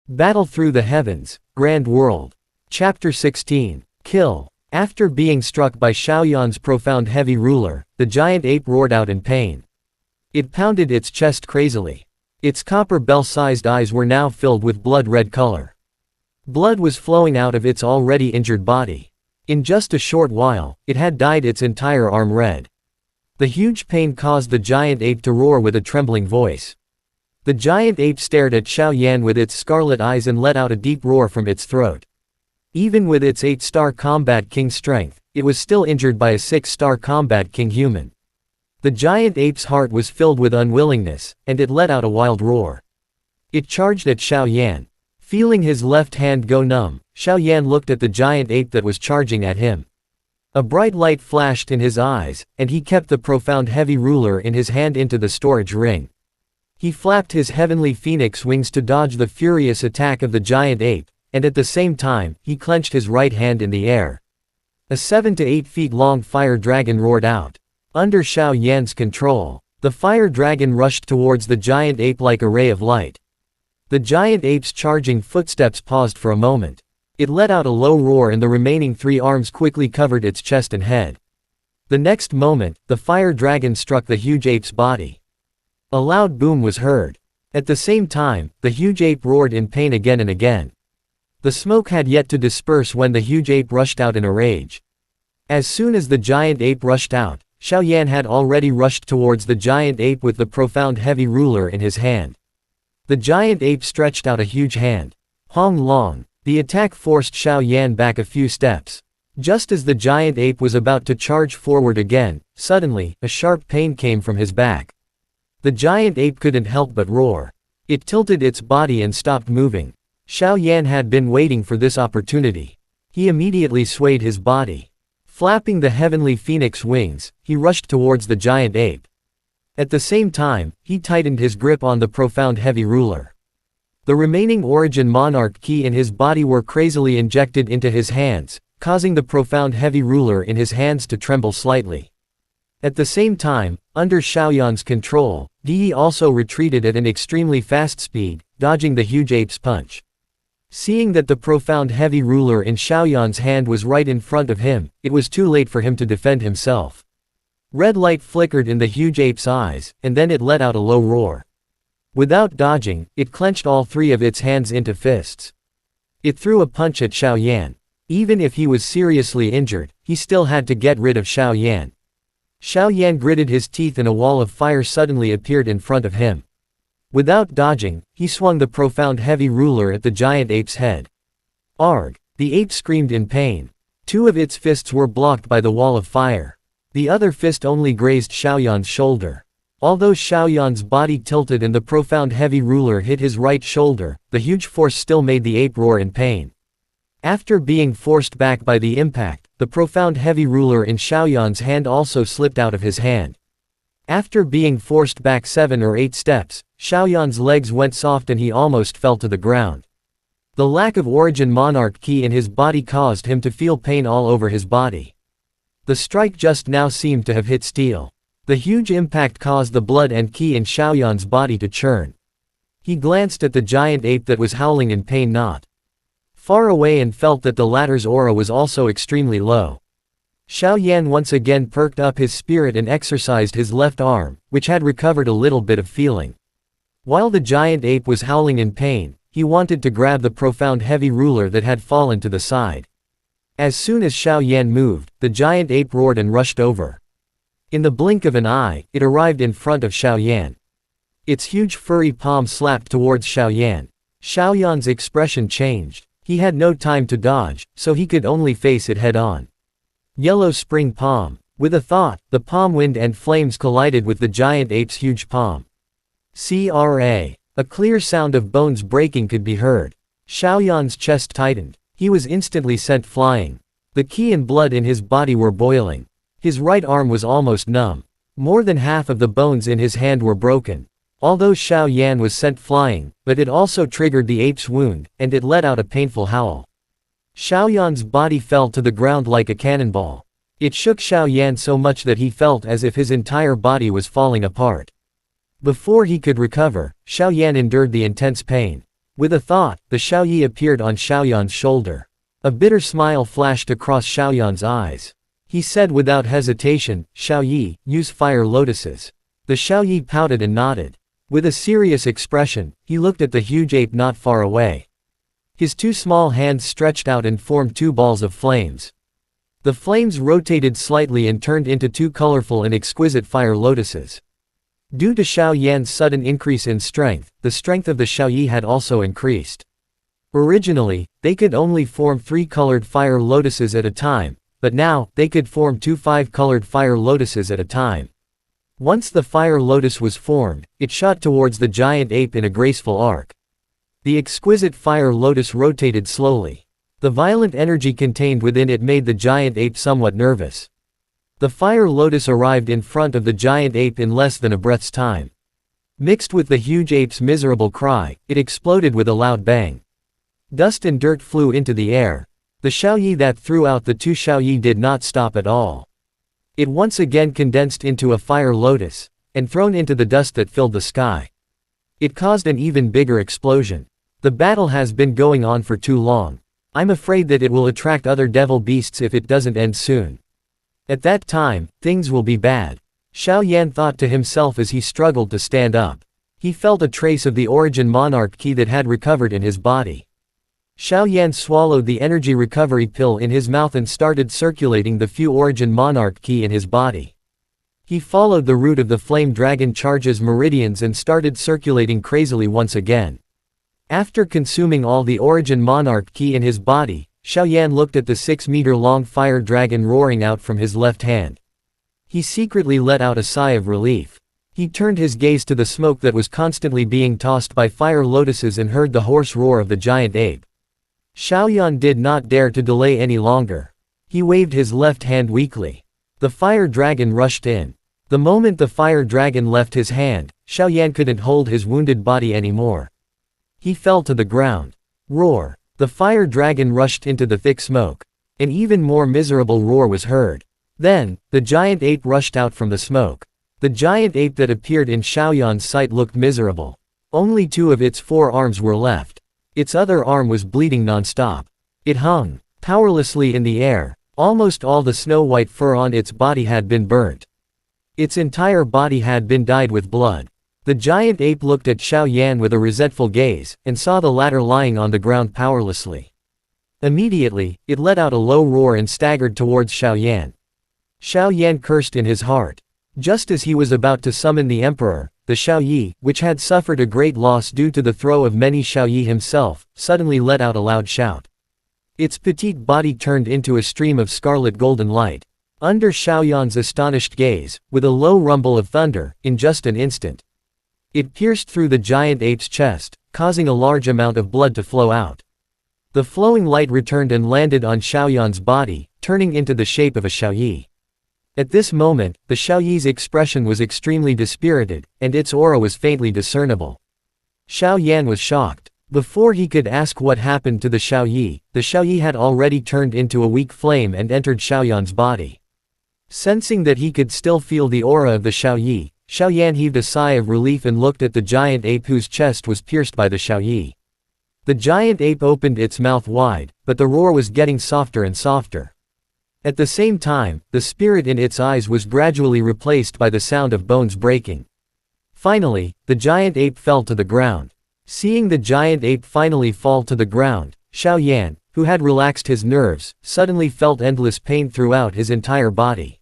Battle through the heavens, Grand World. Chapter 16. Kill. After being struck by Xiaoyan's profound heavy ruler, the giant ape roared out in pain. It pounded its chest crazily. Its copper bell-sized eyes were now filled with blood-red color. Blood was flowing out of its already injured body. In just a short while, it had dyed its entire arm red. The huge pain caused the giant ape to roar with a trembling voice. The giant ape stared at Xiaoyan with its scarlet eyes and let out a deep roar from its throat. Even with its 8-star Combat King strength, it was still injured by a 6-star Combat King human. The giant ape's heart was filled with unwillingness, and it let out a wild roar. It charged at Xiaoyan. Feeling his left hand go numb, Xiaoyan looked at the giant ape that was charging at him. A bright light flashed in his eyes, and he kept the profound heavy ruler in his hand into the storage ring. He flapped his heavenly phoenix wings to dodge the furious attack of the giant ape, and at the same time, he clenched his right hand in the air. A 7 to 8 feet long fire dragon roared out. Under Xiaoyan's control, the fire dragon rushed towards the giant ape like a ray of light. The giant ape's charging footsteps paused for a moment. It let out a low roar and the remaining 3 arms quickly covered its chest and head. The next moment, the fire dragon struck the huge ape's body. A loud boom was heard. At the same time, the huge ape roared in pain again and again. The smoke had yet to disperse when the huge ape rushed out in a rage. As soon as the giant ape rushed out, Xiaoyan had already rushed towards the giant ape with the profound heavy ruler in his hand. The giant ape stretched out a huge hand. Hong Long. The attack forced Xiaoyan back a few steps. Just as the giant ape was about to charge forward again, suddenly, a sharp pain came from his back. The giant ape couldn't help but roar. It tilted its body and stopped moving. Xiaoyan had been waiting for this opportunity. He immediately swayed his body. Flapping the heavenly phoenix wings, he rushed towards the giant ape. At the same time, he tightened his grip on the profound heavy ruler. The remaining Origin Monarch Ki in his body were crazily injected into his hands, causing the profound heavy ruler in his hands to tremble slightly. At the same time, under Xiaoyan's control, Di also retreated at an extremely fast speed, dodging the huge ape's punch. Seeing that the profound heavy ruler in Xiaoyan's hand was right in front of him, it was too late for him to defend himself. Red light flickered in the huge ape's eyes, and then it let out a low roar. Without dodging, it clenched all 3 of its hands into fists. It threw a punch at Xiaoyan. Even if he was seriously injured, he still had to get rid of Xiaoyan. Xiaoyan gritted his teeth and a wall of fire suddenly appeared in front of him. Without dodging, he swung the profound heavy ruler at the giant ape's head. Arg! The ape screamed in pain. 2 of its fists were blocked by the wall of fire. The other fist only grazed Xiaoyan's shoulder. Although Xiaoyan's body tilted and the profound heavy ruler hit his right shoulder, the huge force still made the ape roar in pain. After being forced back by the impact, the profound heavy ruler in Xiaoyan's hand also slipped out of his hand. After being forced back 7 or 8 steps, Xiaoyan's legs went soft and he almost fell to the ground. The lack of Origin Monarch Ki in his body caused him to feel pain all over his body. The strike just now seemed to have hit steel. The huge impact caused the blood and Ki in Xiaoyan's body to churn. He glanced at the giant ape that was howling in pain not far away and felt that the latter's aura was also extremely low. Xiaoyan once again perked up his spirit and exercised his left arm, which had recovered a little bit of feeling. While the giant ape was howling in pain, he wanted to grab the profound heavy ruler that had fallen to the side. As soon as Xiaoyan moved, the giant ape roared and rushed over. In the blink of an eye, it arrived in front of Xiaoyan. Its huge furry palm slapped towards Xiaoyan. Xiaoyan's expression changed. He had no time to dodge, so he could only face it head-on. Yellow spring palm. With a thought, the palm wind and flames collided with the giant ape's huge palm. CRA. A clear sound of bones breaking could be heard. Xiaoyan's chest tightened. He was instantly sent flying. The Ki and blood in his body were boiling. His right arm was almost numb. More than half of the bones in his hand were broken. Although Xiaoyan was sent flying, but it also triggered the ape's wound, and it let out a painful howl. Xiaoyan's body fell to the ground like a cannonball. It shook Xiaoyan so much that he felt as if his entire body was falling apart. Before he could recover, Xiaoyan endured the intense pain. With a thought, the Xiaoyi appeared on Xiaoyan's shoulder. A bitter smile flashed across Xiaoyan's eyes. He said without hesitation, "Xiaoyi, use fire lotuses." The Xiaoyi pouted and nodded. With a serious expression, he looked at the huge ape not far away. His two small hands stretched out and formed two balls of flames. The flames rotated slightly and turned into two colorful and exquisite fire lotuses. Due to Xiao Yan's sudden increase in strength, the strength of the Xiaoyi had also increased. Originally, they could only form 3 colored fire lotuses at a time, but now, they could form 2 5-colored fire lotuses at a time. Once the fire lotus was formed, it shot towards the giant ape in a graceful arc. The exquisite fire lotus rotated slowly. The violent energy contained within it made the giant ape somewhat nervous. The fire lotus arrived in front of the giant ape in less than a breath's time. Mixed with the huge ape's miserable cry, it exploded with a loud bang. Dust and dirt flew into the air. The Xiaoyi that threw out the 2 Xiaoyi did not stop at all. It once again condensed into a fire lotus, and thrown into the dust that filled the sky. It caused an even bigger explosion. The battle has been going on for too long. I'm afraid that it will attract other devil beasts if it doesn't end soon. At that time, things will be bad. Xiao Yan thought to himself as he struggled to stand up. He felt a trace of the origin monarch key that had recovered in his body. Xiao Yan swallowed the energy recovery pill in his mouth and started circulating the few origin monarch key in his body. He followed the route of the flame dragon charge's meridians and started circulating crazily once again. After consuming all the origin monarch key in his body, Xiao Yan looked at the 6-meter-long fire dragon roaring out from his left hand. He secretly let out a sigh of relief. He turned his gaze to the smoke that was constantly being tossed by fire lotuses and heard the hoarse roar of the giant ape. Xiao Yan did not dare to delay any longer. He waved his left hand weakly. The fire dragon rushed in. The moment the fire dragon left his hand, Xiao Yan couldn't hold his wounded body anymore. He fell to the ground. Roar! The fire dragon rushed into the thick smoke. An even more miserable roar was heard. Then, the giant ape rushed out from the smoke. The giant ape that appeared in Xiao Yan's sight looked miserable. Only 2 of its 4 arms were left. Its other arm was bleeding non-stop. It hung powerlessly in the air. Almost all the snow-white fur on its body had been burnt. Its entire body had been dyed with blood. The giant ape looked at Xiao Yan with a resentful gaze, and saw the latter lying on the ground powerlessly. Immediately, it let out a low roar and staggered towards Xiao Yan. Xiao Yan cursed in his heart. Just as he was about to summon the emperor, the Xiaoyi, which had suffered a great loss due to the throw of many Xiaoyi himself, suddenly let out a loud shout. Its petite body turned into a stream of scarlet golden light. Under Xiaoyan's astonished gaze, with a low rumble of thunder, in just an instant, it pierced through the giant ape's chest, causing a large amount of blood to flow out. The flowing light returned and landed on Xiaoyan's body, turning into the shape of a Xiaoyi. At this moment, the Xiaoyi's expression was extremely dispirited, and its aura was faintly discernible. Xiao Yan was shocked. Before he could ask what happened to the Xiaoyi had already turned into a weak flame and entered Xiao Yan's body. Sensing that he could still feel the aura of the Xiaoyi, Xiao Yan heaved a sigh of relief and looked at the giant ape whose chest was pierced by the Xiaoyi. The giant ape opened its mouth wide, but the roar was getting softer and softer. At the same time, the spirit in its eyes was gradually replaced by the sound of bones breaking. Finally, the giant ape fell to the ground. Seeing the giant ape finally fall to the ground, Xiao Yan, who had relaxed his nerves, suddenly felt endless pain throughout his entire body.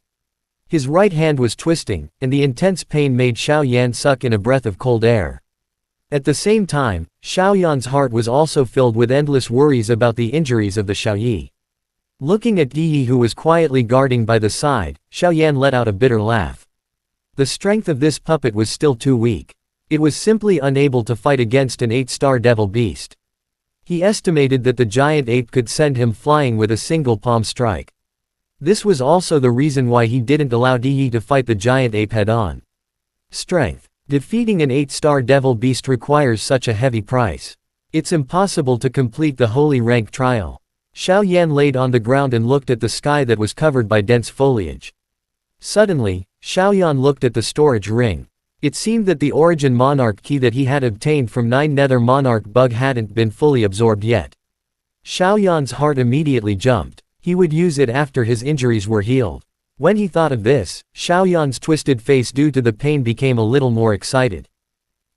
His right hand was twisting, and the intense pain made Xiao Yan suck in a breath of cold air. At the same time, Xiao Yan's heart was also filled with endless worries about the injuries of the Xiaoyi. Looking at Yi who was quietly guarding by the side, Xiao Yan let out a bitter laugh. The strength of this puppet was still too weak. It was simply unable to fight against an 8-star devil beast. He estimated that the giant ape could send him flying with a single palm strike. This was also the reason why he didn't allow Yi to fight the giant ape head-on. Strength. Defeating an 8-star devil beast requires such a heavy price. It's impossible to complete the holy rank trial. Xiao Yan laid on the ground and looked at the sky that was covered by dense foliage. Suddenly, Xiao Yan looked at the storage ring. It seemed that the origin monarch key that he had obtained from 9 nether monarch bug hadn't been fully absorbed yet. Xiaoyan's heart immediately jumped. He would use it after his injuries were healed. When he thought of this, Xiaoyan's twisted face due to the pain became a little more excited.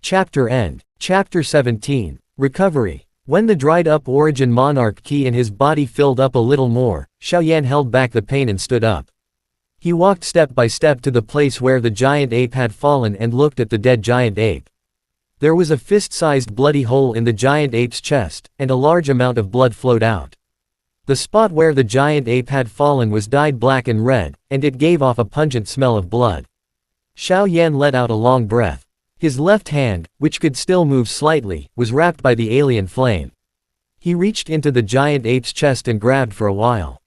Chapter end. Chapter 17. Recovery. When the dried-up origin monarch key in his body filled up a little more, Xiaoyan held back the pain and stood up. He walked step by step to the place where the giant ape had fallen and looked at the dead giant ape. There was a fist-sized bloody hole in the giant ape's chest, and a large amount of blood flowed out. The spot where the giant ape had fallen was dyed black and red, and it gave off a pungent smell of blood. Xiaoyan let out a long breath. His left hand, which could still move slightly, was wrapped by the alien flame. He reached into the giant ape's chest and grabbed for a while.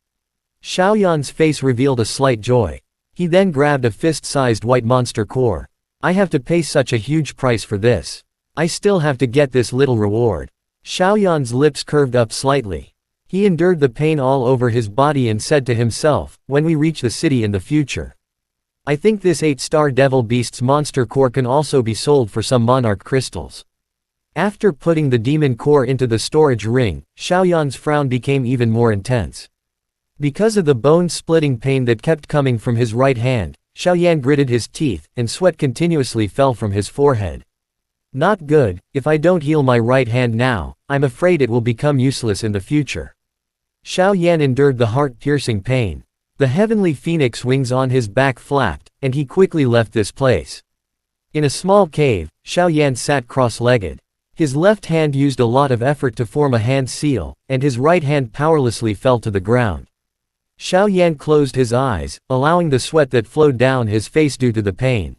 Xiaoyan's face revealed a slight joy. He then grabbed a fist-sized white monster core. I have to pay such a huge price for this. I still have to get this little reward. Xiaoyan's lips curved up slightly. He endured the pain all over his body and said to himself, when we reach the city in the future, I think this 8-star devil beast's monster core can also be sold for some monarch crystals. After putting the demon core into the storage ring, Xiaoyan's frown became even more intense. Because of the bone-splitting pain that kept coming from his right hand, Xiaoyan gritted his teeth, and sweat continuously fell from his forehead. Not good. If I don't heal my right hand now, I'm afraid it will become useless in the future. Xiaoyan endured the heart-piercing pain. The heavenly phoenix wings on his back flapped, and he quickly left this place. In a small cave, Xiaoyan sat cross-legged. His left hand used a lot of effort to form a hand seal, and his right hand powerlessly fell to the ground. Xiaoyan closed his eyes, allowing the sweat that flowed down his face due to the pain.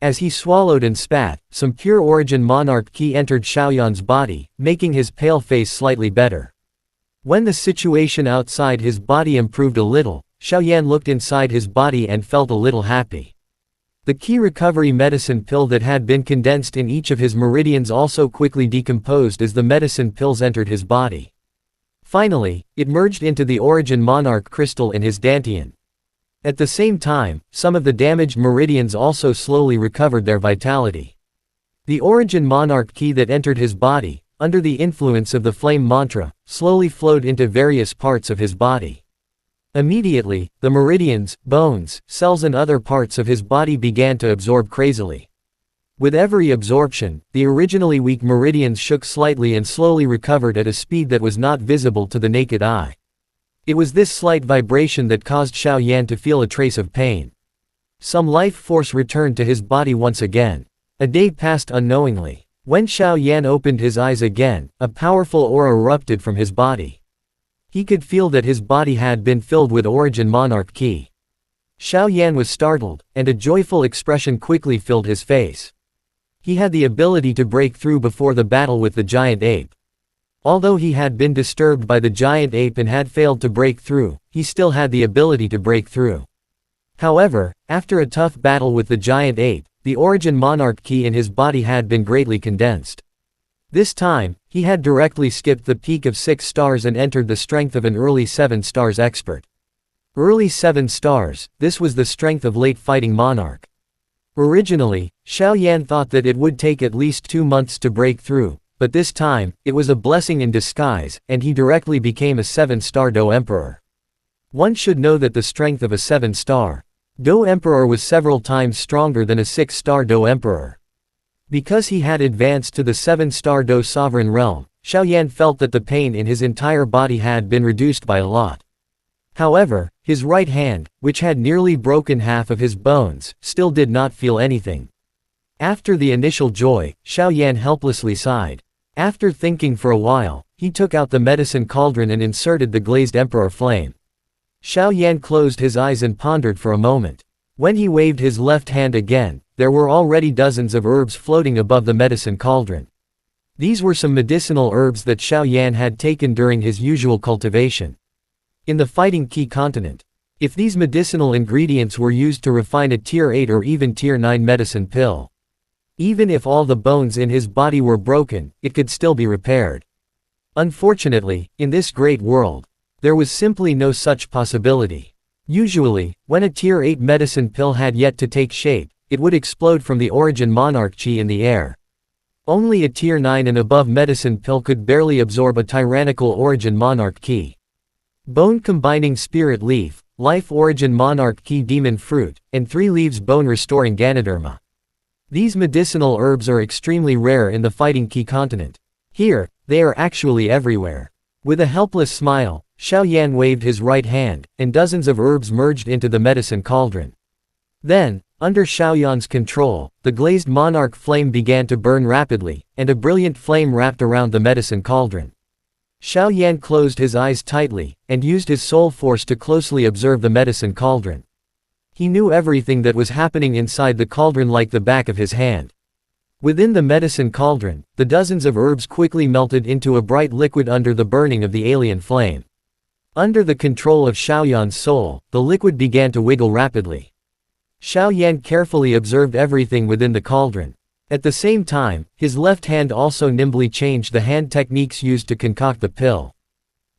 As he swallowed and spat, some pure origin monarch ki entered Xiaoyan's body, making his pale face slightly better. When the situation outside his body improved a little, Xiaoyan looked inside his body and felt a little happy. The key recovery medicine pill that had been condensed in each of his meridians also quickly decomposed as the medicine pills entered his body. Finally, it merged into the origin monarch crystal in his dantian. At the same time, some of the damaged meridians also slowly recovered their vitality. The origin monarch key that entered his body, under the influence of the flame mantra, slowly flowed into various parts of his body. Immediately, the meridians, bones, cells and other parts of his body began to absorb crazily. With every absorption, the originally weak meridians shook slightly and slowly recovered at a speed that was not visible to the naked eye. It was this slight vibration that caused Xiaoyan to feel a trace of pain. Some life force returned to his body once again. A day passed unknowingly. When Xiaoyan opened his eyes again, a powerful aura erupted from his body. He could feel that his body had been filled with origin monarch ki. Xiaoyan was startled, and a joyful expression quickly filled his face. He had the ability to break through before the battle with the giant ape. Although he had been disturbed by the giant ape and had failed to break through, he still had the ability to break through. However, after a tough battle with the giant ape, the origin monarch ki in his body had been greatly condensed. This time, he had directly skipped the peak of 6 stars and entered the strength of an early 7 stars expert. Early 7 stars, this was the strength of late fighting monarch. Originally, Xiaoyan thought that it would take at least 2 months to break through, but this time, it was a blessing in disguise, and he directly became a 7-star Do Emperor. One should know that the strength of a 7-star Do Emperor was several times stronger than a 6-star Do Emperor. Because he had advanced to the 7-star Do Sovereign Realm, Xiaoyan felt that the pain in his entire body had been reduced by a lot. However, his right hand, which had nearly broken half of his bones, still did not feel anything. After the initial joy, Xiaoyan helplessly sighed. After thinking for a while, he took out the medicine cauldron and inserted the glazed emperor flame. Xiaoyan closed his eyes and pondered for a moment. When he waved his left hand again, there were already dozens of herbs floating above the medicine cauldron. These were some medicinal herbs that Xiaoyan had taken during his usual cultivation. In the fighting key continent, if these medicinal ingredients were used to refine a tier 8 or even tier 9 medicine pill, even if all the bones in his body were broken, it could still be repaired. Unfortunately, in this great world, there was simply no such possibility. Usually, when a tier 8 medicine pill had yet to take shape, it would explode from the origin monarch chi in the air. Only a tier 9 and above medicine pill could barely absorb a tyrannical origin monarch ki. Bone combining spirit leaf, life origin monarch ki demon fruit, and 3 leaves bone restoring Ganoderma. These medicinal herbs are extremely rare in the fighting ki continent. Here, they are actually everywhere. With a helpless smile, Xiao Yan waved his right hand, and dozens of herbs merged into the medicine cauldron. Then, under Xiao Yan's control, the glazed monarch flame began to burn rapidly, and a brilliant flame wrapped around the medicine cauldron. Xiao Yan closed his eyes tightly, and used his soul force to closely observe the medicine cauldron. He knew everything that was happening inside the cauldron like the back of his hand. Within the medicine cauldron, the dozens of herbs quickly melted into a bright liquid under the burning of the alien flame. Under the control of Xiao Yan's soul, the liquid began to wiggle rapidly. Xiao Yan carefully observed everything within the cauldron. At the same time, his left hand also nimbly changed the hand techniques used to concoct the pill.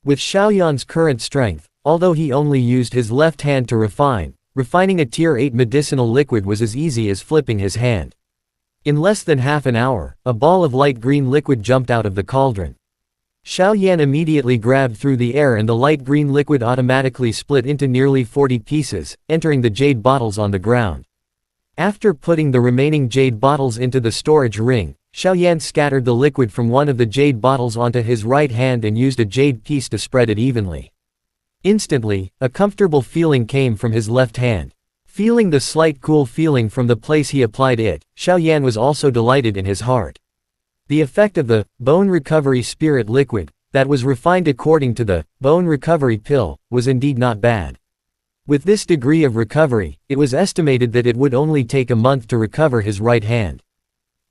With Xiao Yan's current strength, although he only used his left hand to refining a tier 8 medicinal liquid was as easy as flipping his hand. In less than half an hour, a ball of light green liquid jumped out of the cauldron. Xiao Yan immediately grabbed through the air and the light green liquid automatically split into nearly 40 pieces, entering the jade bottles on the ground. After putting the remaining jade bottles into the storage ring, Xiao Yan scattered the liquid from one of the jade bottles onto his right hand and used a jade piece to spread it evenly. Instantly, a comfortable feeling came from his left hand. Feeling the slight cool feeling from the place he applied it, Xiao Yan was also delighted in his heart. The effect of the bone recovery spirit liquid, that was refined according to the bone recovery pill, was indeed not bad. With this degree of recovery, it was estimated that it would only take a month to recover his right hand.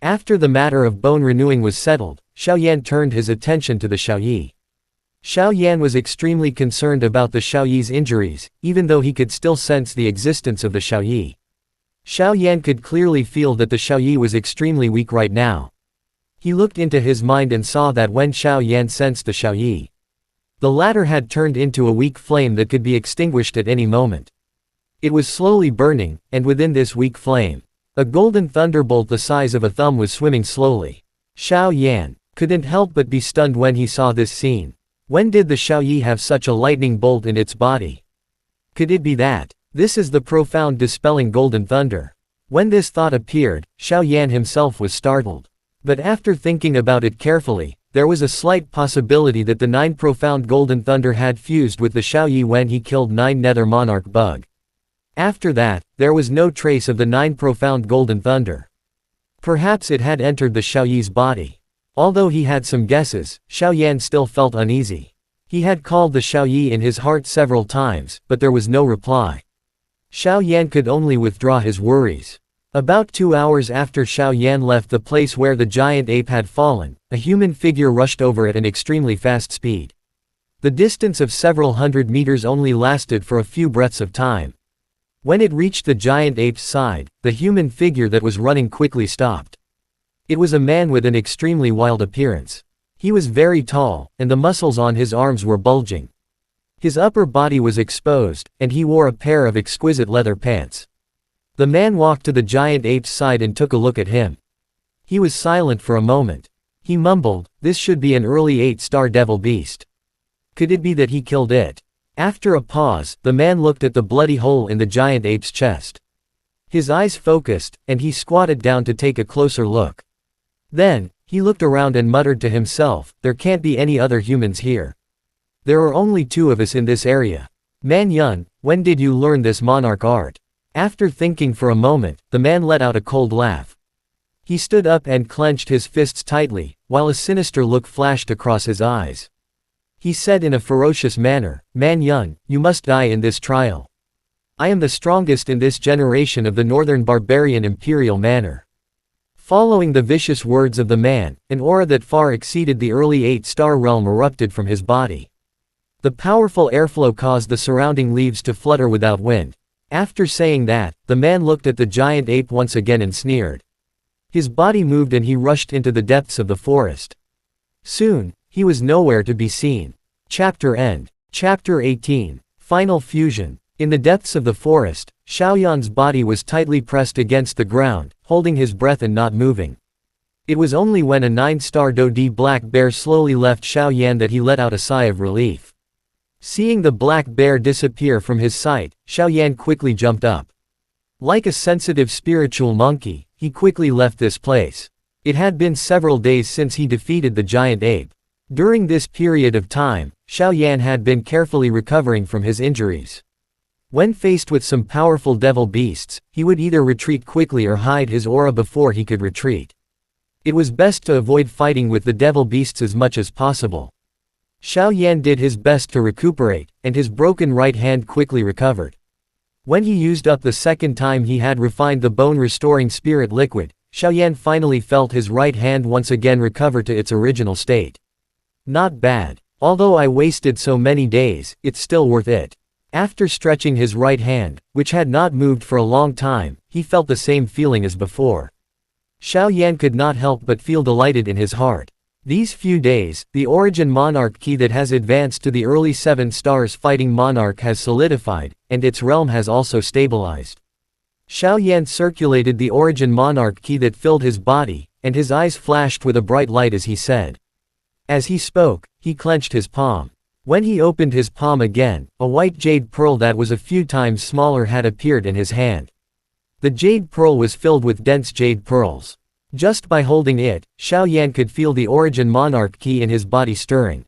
After the matter of bone renewing was settled, Xiao Yan turned his attention to the Xiaoyi. Xiao Yan was extremely concerned about the Xiaoyi's injuries, even though he could still sense the existence of the Xiaoyi. Xiao Yan could clearly feel that the Xiaoyi was extremely weak right now. He looked into his mind and saw that when Xiao Yan sensed the Xiaoyi, the latter had turned into a weak flame that could be extinguished at any moment. It was slowly burning, and within this weak flame, a golden thunderbolt the size of a thumb was swimming slowly. Xiao Yan couldn't help but be stunned when he saw this scene. When did the Xiaoyi have such a lightning bolt in its body? Could it be that this is the profound dispelling golden thunder? When this thought appeared, Xiao Yan himself was startled. But after thinking about it carefully, there was a slight possibility that the 9 profound golden thunder had fused with the Xiaoyi when he killed 9 nether monarch bug. After that, there was no trace of the 9 profound golden thunder. Perhaps it had entered the Xiaoyi's body. Although he had some guesses, Xiao Yan still felt uneasy. He had called the Xiaoyi in his heart several times, but there was no reply. Xiao Yan could only withdraw his worries. About 2 hours after Xiao Yan left the place where the giant ape had fallen, a human figure rushed over at an extremely fast speed. The distance of several hundred meters only lasted for a few breaths of time. When it reached the giant ape's side, the human figure that was running quickly stopped. It was a man with an extremely wild appearance. He was very tall, and the muscles on his arms were bulging. His upper body was exposed, and he wore a pair of exquisite leather pants. The man walked to the giant ape's side and took a look at him. He was silent for a moment. He mumbled, "This should be an early 8-star devil beast. Could it be that he killed it?" After a pause, the man looked at the bloody hole in the giant ape's chest. His eyes focused, and he squatted down to take a closer look. Then, he looked around and muttered to himself, "There can't be any other humans here. There are only 2 of us in this area. Man Yun, when did you learn this monarch art?" After thinking for a moment, the man let out a cold laugh. He stood up and clenched his fists tightly, while a sinister look flashed across his eyes. He said in a ferocious manner, "Man Yun, you must die in this trial. I am the strongest in this generation of the northern barbarian imperial manor." Following the vicious words of the man, an aura that far exceeded the early 8-star realm erupted from his body. The powerful airflow caused the surrounding leaves to flutter without wind. After saying that, the man looked at the giant ape once again and sneered. His body moved and he rushed into the depths of the forest. Soon, he was nowhere to be seen. Chapter end. Chapter 18. Final fusion. In the depths of the forest, Xiaoyan's body was tightly pressed against the ground, holding his breath and not moving. It was only when a 9-star Dodi black bear slowly left Xiaoyan that he let out a sigh of relief. Seeing the black bear disappear from his sight, Xiaoyan quickly jumped up. Like a sensitive spiritual monkey, he quickly left this place. It had been several days since he defeated the giant ape. During this period of time, Xiaoyan had been carefully recovering from his injuries. When faced with some powerful devil beasts, he would either retreat quickly or hide his aura before he could retreat. It was best to avoid fighting with the devil beasts as much as possible. Xiaoyan did his best to recuperate, and his broken right hand quickly recovered. When he used up the second time he had refined the bone-restoring spirit liquid, Xiaoyan finally felt his right hand once again recover to its original state. Not bad. Although I wasted so many days, it's still worth it. After stretching his right hand, which had not moved for a long time, he felt the same feeling as before. Xiaoyan could not help but feel delighted in his heart. These few days, the Origin Monarch key that has advanced to the early 7 stars fighting monarch has solidified, and its realm has also stabilized. Xiaoyan circulated the Origin Monarch key that filled his body, and his eyes flashed with a bright light as he said. As he spoke, he clenched his palm. When he opened his palm again, a white jade pearl that was a few times smaller had appeared in his hand. The jade pearl was filled with dense jade pearls. Just by holding it, Xiaoyan could feel the Origin Monarch key in his body stirring.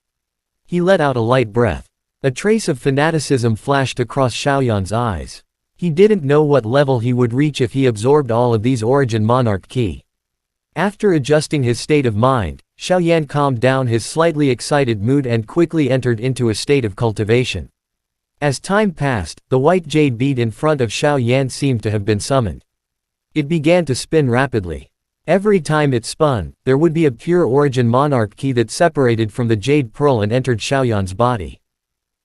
He let out a light breath. A trace of fanaticism flashed across Xiaoyan's eyes. He didn't know what level he would reach if he absorbed all of these Origin Monarch key. After adjusting his state of mind, Xiaoyan calmed down his slightly excited mood and quickly entered into a state of cultivation. As time passed, the white jade bead in front of Xiaoyan seemed to have been summoned. It began to spin rapidly. Every time it spun, there would be a pure Origin Monarch key that separated from the jade pearl and entered Xiaoyan's body.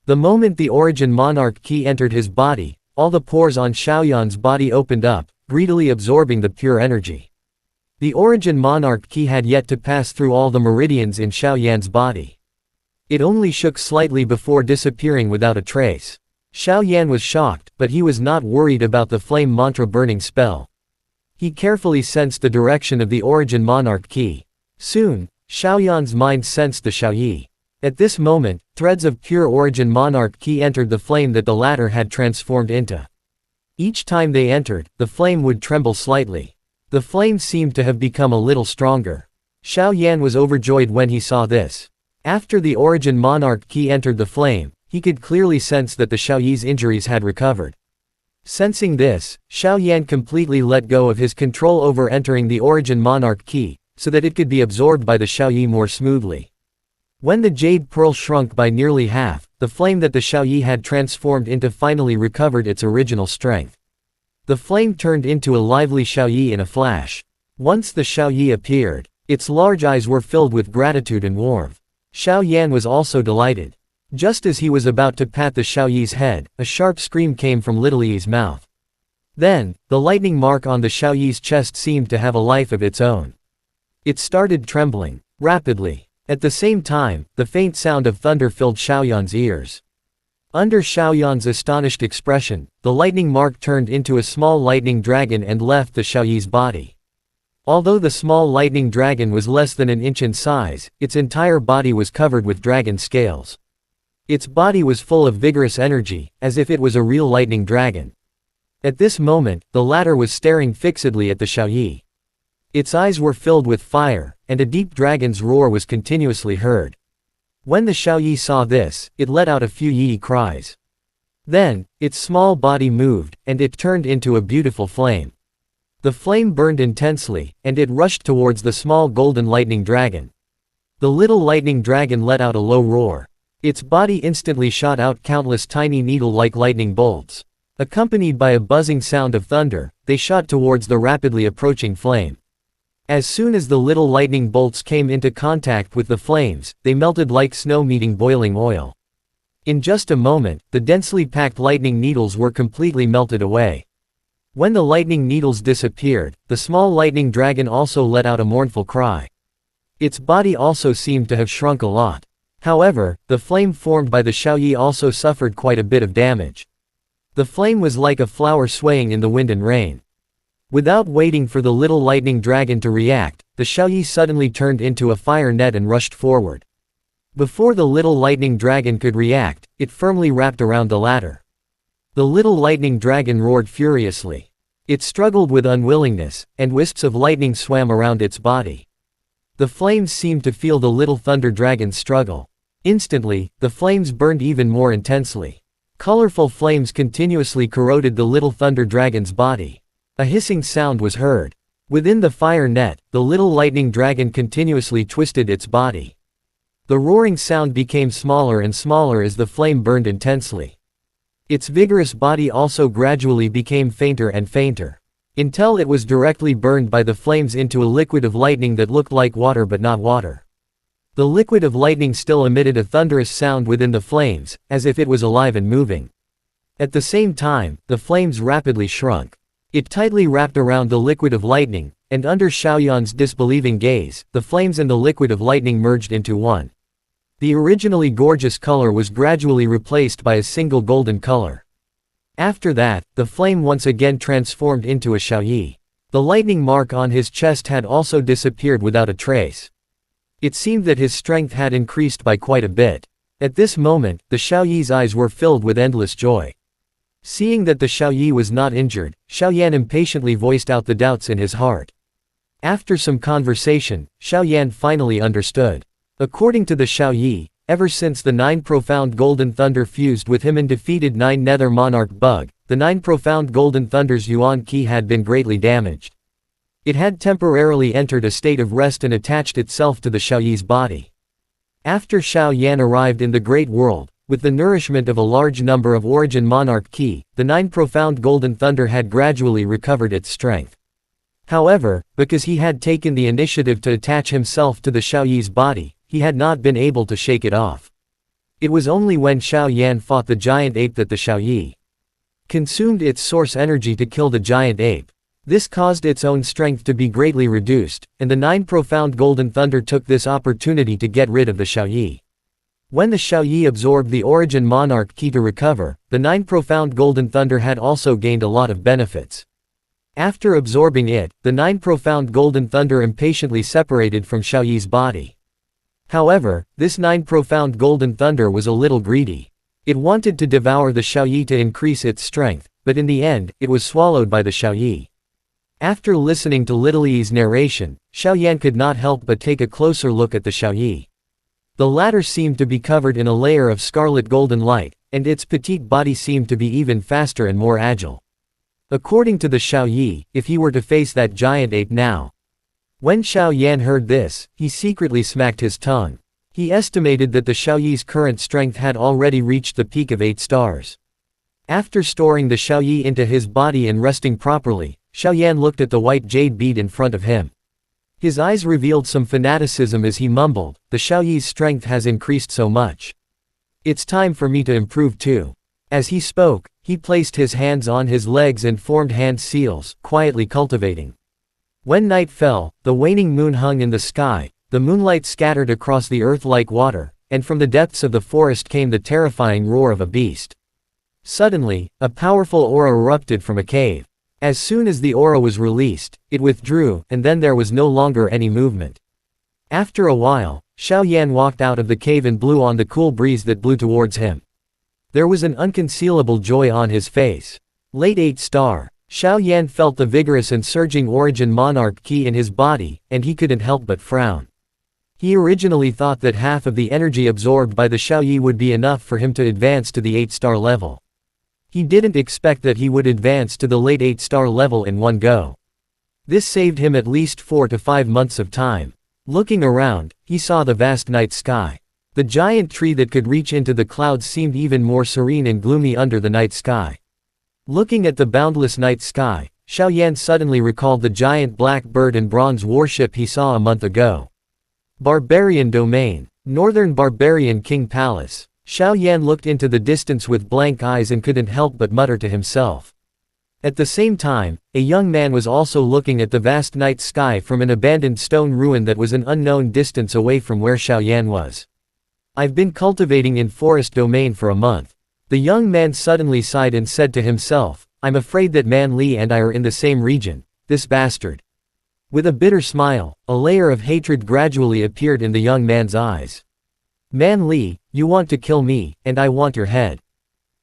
The moment the Origin Monarch key entered his body, all the pores on Xiaoyan's body opened up, greedily absorbing the pure energy. The Origin Monarch key had yet to pass through all the meridians in Xiaoyan's body. It only shook slightly before disappearing without a trace. Xiaoyan was shocked, but he was not worried about the flame mantra burning spell. He carefully sensed the direction of the Origin Monarch key. Soon, Xiaoyan's mind sensed the Xiaoyi. At this moment, threads of pure Origin Monarch key entered the flame that the latter had transformed into. Each time they entered, the flame would tremble slightly. The flame seemed to have become a little stronger. Xiaoyan was overjoyed when he saw this. After the Origin Monarch key entered the flame, he could clearly sense that the Xiaoyi's injuries had recovered. Sensing this, Xiaoyan completely let go of his control over entering the Origin Monarch key, so that it could be absorbed by the Xiaoyi more smoothly. When the jade pearl shrunk by nearly half, the flame that the Xiaoyi had transformed into finally recovered its original strength. The flame turned into a lively Xiaoyi in a flash. Once the Xiaoyi appeared, its large eyes were filled with gratitude and warmth. Xiaoyan was also delighted. Just as he was about to pat the Xiaoyi's head, a sharp scream came from Little Yi's mouth. Then, the lightning mark on the Xiaoyi's chest seemed to have a life of its own. It started trembling, rapidly. At the same time, the faint sound of thunder filled Xiaoyan's ears. Under Xiaoyan's astonished expression, the lightning mark turned into a small lightning dragon and left the Xiaoyi's body. Although the small lightning dragon was less than an inch in size, its entire body was covered with dragon scales. Its body was full of vigorous energy, as if it was a real lightning dragon. At this moment, the latter was staring fixedly at the Xiaoyi. Its eyes were filled with fire, and a deep dragon's roar was continuously heard. When the Xiaoyi saw this, it let out a few yi cries. Then, its small body moved, and it turned into a beautiful flame. The flame burned intensely, and it rushed towards the small golden lightning dragon. The little lightning dragon let out a low roar. Its body instantly shot out countless tiny needle-like lightning bolts. Accompanied by a buzzing sound of thunder, they shot towards the rapidly approaching flame. As soon as the little lightning bolts came into contact with the flames, they melted like snow meeting boiling oil. In just a moment, the densely packed lightning needles were completely melted away. When the lightning needles disappeared, the small lightning dragon also let out a mournful cry. Its body also seemed to have shrunk a lot. However, the flame formed by the Xiaoyi also suffered quite a bit of damage. The flame was like a flower swaying in the wind and rain. Without waiting for the little lightning dragon to react, the Xiaoyi suddenly turned into a fire net and rushed forward. Before the little lightning dragon could react, it firmly wrapped around the ladder. The little lightning dragon roared furiously. It struggled with unwillingness, and wisps of lightning swam around its body. The flames seemed to feel the little thunder dragon's struggle. Instantly, the flames burned even more intensely. Colorful flames continuously corroded the little thunder dragon's body. A hissing sound was heard. Within the fire net, the little lightning dragon continuously twisted its body. The roaring sound became smaller and smaller as the flame burned intensely. Its vigorous body also gradually became fainter and fainter, until it was directly burned by the flames into a liquid of lightning that looked like water but not water. The liquid of lightning still emitted a thunderous sound within the flames, as if it was alive and moving. At the same time, the flames rapidly shrunk. It tightly wrapped around the liquid of lightning, and under Xiaoyan's disbelieving gaze, the flames and the liquid of lightning merged into one. The originally gorgeous color was gradually replaced by a single golden color. After that, the flame once again transformed into a Xiaoyi. The lightning mark on his chest had also disappeared without a trace. It seemed that his strength had increased by quite a bit. At this moment, the Xiaoyi's eyes were filled with endless joy. Seeing that the Xiaoyi was not injured, Xiaoyan impatiently voiced out the doubts in his heart. After some conversation, Xiaoyan finally understood. According to the Xiaoyi, ever since the 9 profound golden thunder fused with him and defeated 9 nether monarch bug, the 9 profound golden thunder's yuan qi had been greatly damaged. It had temporarily entered a state of rest and attached itself to the Xiaoyi's body. After Xiaoyan arrived in the great world, with the nourishment of a large number of origin monarch qi, the 9 profound golden thunder had gradually recovered its strength. However, because he had taken the initiative to attach himself to the Xiaoyi's body, he had not been able to shake it off. It was only when Xiaoyan fought the giant ape that the Xiaoyi consumed its source energy to kill the giant ape. This caused its own strength to be greatly reduced, and the 9 profound golden thunder took this opportunity to get rid of the Xiaoyi. When the Xiaoyi absorbed the origin monarch qi to recover, the 9 profound golden thunder had also gained a lot of benefits. After absorbing it, the 9 profound golden thunder impatiently separated from Xiaoyi's body. However, this 9 profound golden thunder was a little greedy. It wanted to devour the Xiaoyi to increase its strength, but in the end, it was swallowed by the Xiaoyi. After listening to Little Yi's narration, Xiaoyan could not help but take a closer look at the Xiaoyi. The latter seemed to be covered in a layer of scarlet golden light, and its petite body seemed to be even faster and more agile. According to the Xiaoyi, if he were to face that giant ape now. When Xiaoyan heard this, he secretly smacked his tongue. He estimated that the Xiaoyi's current strength had already reached the peak of 8 stars. After storing the Xiaoyi into his body and resting properly, Xiaoyan looked at the white jade bead in front of him. His eyes revealed some fanaticism as he mumbled, "The Xiaoyi's strength has increased so much. It's time for me to improve too." As he spoke, he placed his hands on his legs and formed hand seals, quietly cultivating. When night fell, the waning moon hung in the sky, the moonlight scattered across the earth like water, and from the depths of the forest came the terrifying roar of a beast. Suddenly, a powerful aura erupted from a cave. As soon as the aura was released, it withdrew, and then there was no longer any movement. After a while, Xiaoyan walked out of the cave and blew on the cool breeze that blew towards him. There was an unconcealable joy on his face. Late 8 star. Xiaoyan felt the vigorous and surging origin monarch qi in his body, and he couldn't help but frown. He originally thought that half of the energy absorbed by the Xiaoyi would be enough for him to advance to the 8-star level. He didn't expect that he would advance to the late 8-star level in one go. This saved him at least 4 to 5 months of time. Looking around, he saw the vast night sky. The giant tree that could reach into the clouds seemed even more serene and gloomy under the night sky. Looking at the boundless night sky, Xiaoyan suddenly recalled the giant black bird and bronze warship he saw a month ago. Barbarian Domain. Northern Barbarian King Palace. Xiaoyan looked into the distance with blank eyes and couldn't help but mutter to himself. At the same time, a young man was also looking at the vast night sky from an abandoned stone ruin that was an unknown distance away from where Xiaoyan was. "I've been cultivating in Forest Domain for a month. The young man suddenly sighed and said to himself, I'm afraid that Man Li and I are in the same region, this bastard. With a bitter smile, a layer of hatred gradually appeared in the young man's eyes. Man Li, you want to kill me, and I want your head.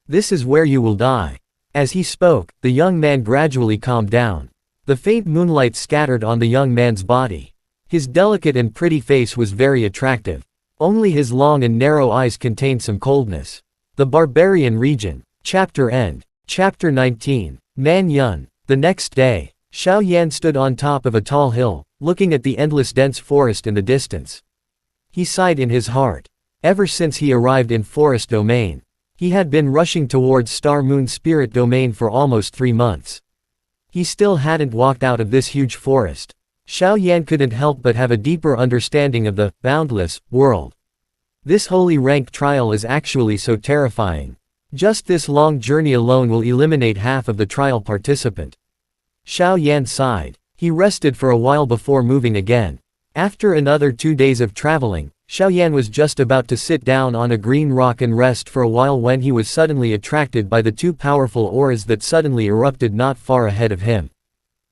This is where you will die. As he spoke, the young man gradually calmed down. The faint moonlight scattered on the young man's body. His delicate and pretty face was very attractive. Only his long and narrow eyes contained some coldness. The Barbarian Region. Chapter End. Chapter 19. Man Yun. The next day, Xiao Yan stood on top of a tall hill, looking at the endless dense forest in the distance. He sighed in his heart. Ever since he arrived in Forest Domain, he had been rushing towards Star Moon Spirit Domain for almost 3 months. He still hadn't walked out of this huge forest. Xiao Yan couldn't help but have a deeper understanding of the boundless world. This holy rank trial is actually so terrifying. Just this long journey alone will eliminate half of the trial participant. Xiao Yan sighed. He rested for a while before moving again. After another 2 days of traveling, Xiao Yan was just about to sit down on a green rock and rest for a while when he was suddenly attracted by the 2 powerful auras that suddenly erupted not far ahead of him.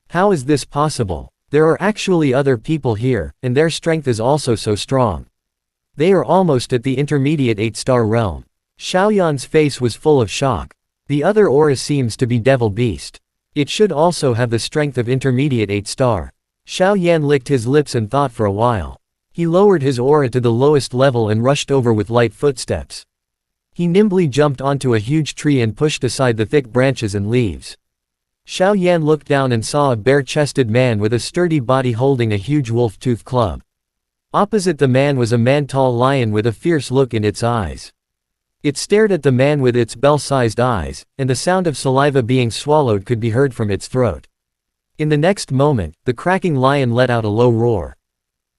How is this possible? There are actually other people here, and their strength is also so strong. They are almost at the intermediate 8-star realm. Xiao Yan's face was full of shock. The other aura seems to be Devil Beast. It should also have the strength of intermediate 8-star. Xiao Yan licked his lips and thought for a while. He lowered his aura to the lowest level and rushed over with light footsteps. He nimbly jumped onto a huge tree and pushed aside the thick branches and leaves. Xiao Yan looked down and saw a bare-chested man with a sturdy body holding a huge wolf-tooth club. Opposite the man was a man-tall lion with a fierce look in its eyes. It stared at the man with its bell-sized eyes, and the sound of saliva being swallowed could be heard from its throat. In the next moment, the cracking lion let out a low roar.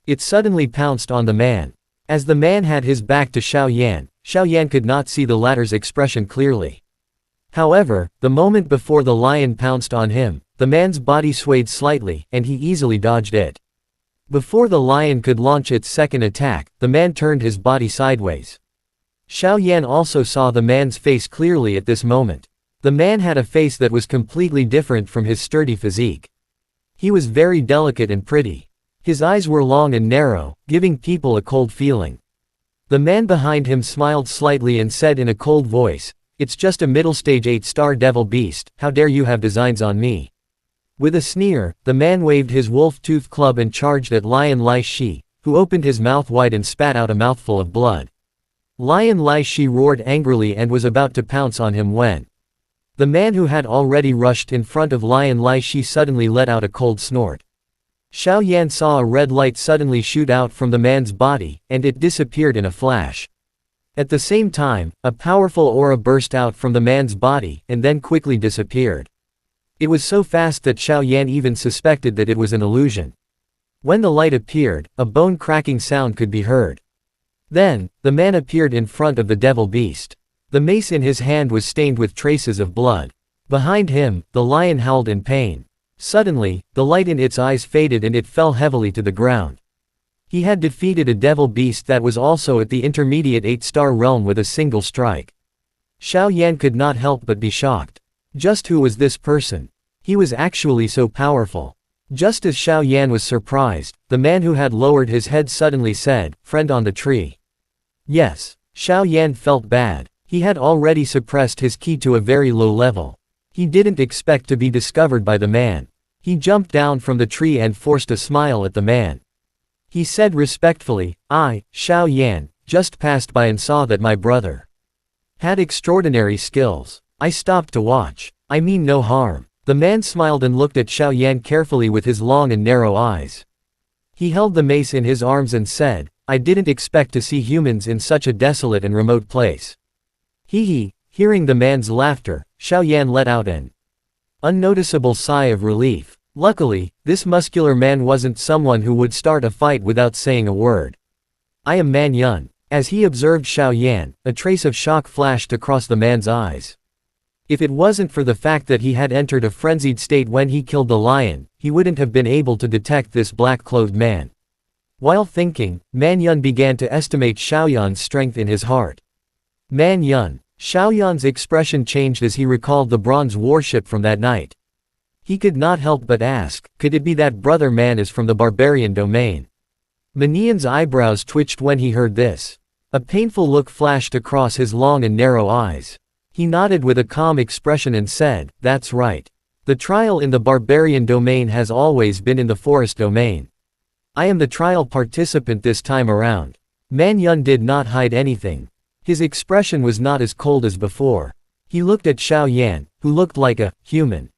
It suddenly pounced on the man. As the man had his back to Xiao Yan could not see the latter's expression clearly. However, the moment before the lion pounced on him, the man's body swayed slightly, and he easily dodged it. Before the lion could launch its second attack, the man turned his body sideways. Xiao Yan also saw the man's face clearly at this moment. The man had a face that was completely different from his sturdy physique. He was very delicate and pretty. His eyes were long and narrow, giving people a cold feeling. The man behind him smiled slightly and said in a cold voice, "It's just a middle-stage 8-star Devil Beast, how dare you have designs on me?" With a sneer, the man waved his wolf-tooth club and charged at Lion Lai Shi, who opened his mouth wide and spat out a mouthful of blood. Lion Lai Shi roared angrily and was about to pounce on him when the man who had already rushed in front of Lion Lai Shi suddenly let out a cold snort. Xiao Yan saw a red light suddenly shoot out from the man's body, and it disappeared in a flash. At the same time, a powerful aura burst out from the man's body, and then quickly disappeared. It was so fast that Xiao Yan even suspected that it was an illusion. When the light appeared, a bone-cracking sound could be heard. Then, the man appeared in front of the Devil Beast. The mace in his hand was stained with traces of blood. Behind him, the lion howled in pain. Suddenly, the light in its eyes faded and it fell heavily to the ground. He had defeated a Devil Beast that was also at the intermediate 8-star realm with a single strike. Xiao Yan could not help but be shocked. Just who was this person? He was actually so powerful. Just as Xiao Yan was surprised, the man who had lowered his head suddenly said, "Friend on the tree." Yes. Xiao Yan felt bad. He had already suppressed his ki to a very low level. He didn't expect to be discovered by the man. He jumped down from the tree and forced a smile at the man. He said respectfully, "I, Xiao Yan, just passed by and saw that my brother had extraordinary skills. I stopped to watch. I mean no harm." The man smiled and looked at Xiao Yan carefully with his long and narrow eyes. He held the mace in his arms and said, "I didn't expect to see humans in such a desolate and remote place." Hee hee. Hearing the man's laughter, Xiao Yan let out an unnoticeable sigh of relief. Luckily, this muscular man wasn't someone who would start a fight without saying a word. "I am Man Yun." As he observed Xiao Yan, a trace of shock flashed across the man's eyes. If it wasn't for the fact that he had entered a frenzied state when he killed the lion, he wouldn't have been able to detect this black-clothed man. While thinking, Man Yun began to estimate Xiao Yan's strength in his heart. Man Yun. Xiaoyan's expression changed as he recalled the bronze warship from that night. He could not help but ask, could it be that brother man is from the barbarian domain? Menian's eyebrows twitched when he heard this. A painful look flashed across his long and narrow eyes. He nodded with a calm expression and said, that's right. The trial in the barbarian domain has always been in the forest domain. I am the trial participant this time around. Man Yun did not hide anything. His expression was not as cold as before. He looked at Xiao Yan, who looked like a human.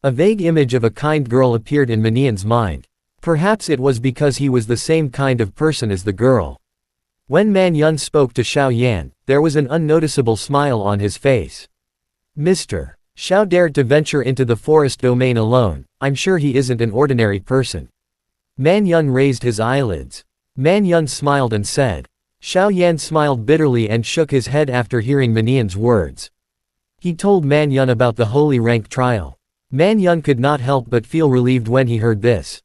A vague image of a kind girl appeared in Menian's mind. Perhaps it was because he was the same kind of person as the girl. When Man Yun spoke to Xiao Yan, there was an unnoticeable smile on his face. Mr. Xiao dared to venture into the forest domain alone. I'm sure he isn't an ordinary person. Man Yun raised his eyelids. Man Yun smiled and said. Xiao Yan smiled bitterly and shook his head after hearing Menian's words. He told Man Yun about the holy rank trial. Man Yun could not help but feel relieved when he heard this.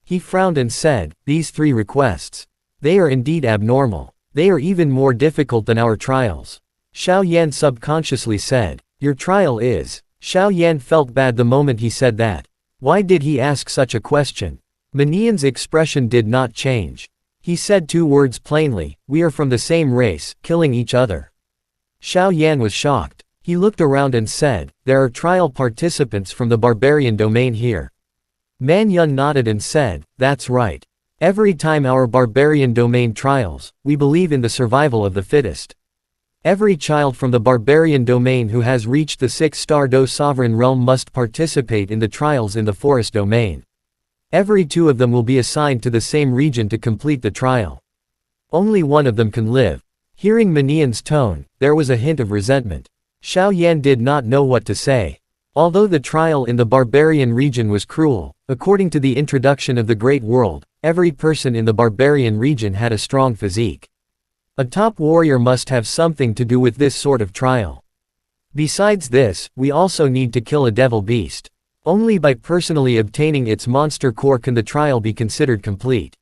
He frowned and said, these 3 requests. They are indeed abnormal. They are even more difficult than our trials. Xiao Yan subconsciously said, your trial is. Xiao Yan felt bad the moment he said that. Why did he ask such a question? Menian's expression did not change. He said 2 words plainly, we are from the same race, killing each other. Xiao Yan was shocked. He looked around and said, there are trial participants from the barbarian domain here. Man Yun nodded and said, that's right. Every time our barbarian domain trials, we believe in the survival of the fittest. Every child from the barbarian domain who has reached the 6-star Do sovereign realm must participate in the trials in the forest domain. Every 2 of them will be assigned to the same region to complete the trial. Only one of them can live. Hearing Menian's tone, there was a hint of resentment. Xiao Yan did not know what to say. Although the trial in the barbarian region was cruel, according to the introduction of the Great World, every person in the barbarian region had a strong physique. A top warrior must have something to do with this sort of trial. Besides this, we also need to kill a devil beast. Only by personally obtaining its monster core can the trial be considered complete.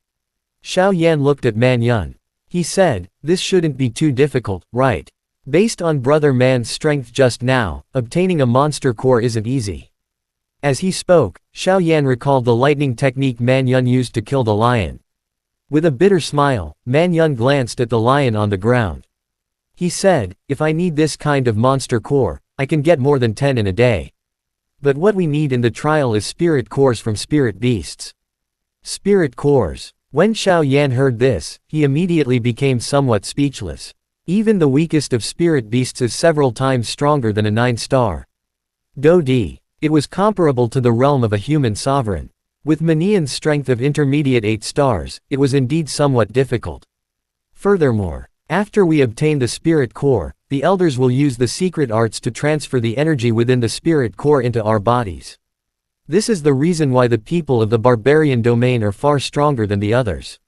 Xiao Yan looked at Man Yun. He said, this shouldn't be too difficult, right? Based on Brother Man's strength just now, obtaining a monster core isn't easy. As he spoke, Xiao Yan recalled the lightning technique Man Yun used to kill the lion. With a bitter smile, Man Yun glanced at the lion on the ground. He said, if I need this kind of monster core, I can get more than 10 in a day. But what we need in the trial is spirit cores from spirit beasts. Spirit cores. When Xiao Yan heard this, he immediately became somewhat speechless. Even the weakest of spirit beasts is several times stronger than a 9-star. Do-di. It was comparable to the realm of a human sovereign. With Menian's strength of intermediate 8 stars, it was indeed somewhat difficult. Furthermore, after we obtain the spirit core, the elders will use the secret arts to transfer the energy within the spirit core into our bodies. This is the reason why the people of the barbarian domain are far stronger than the others.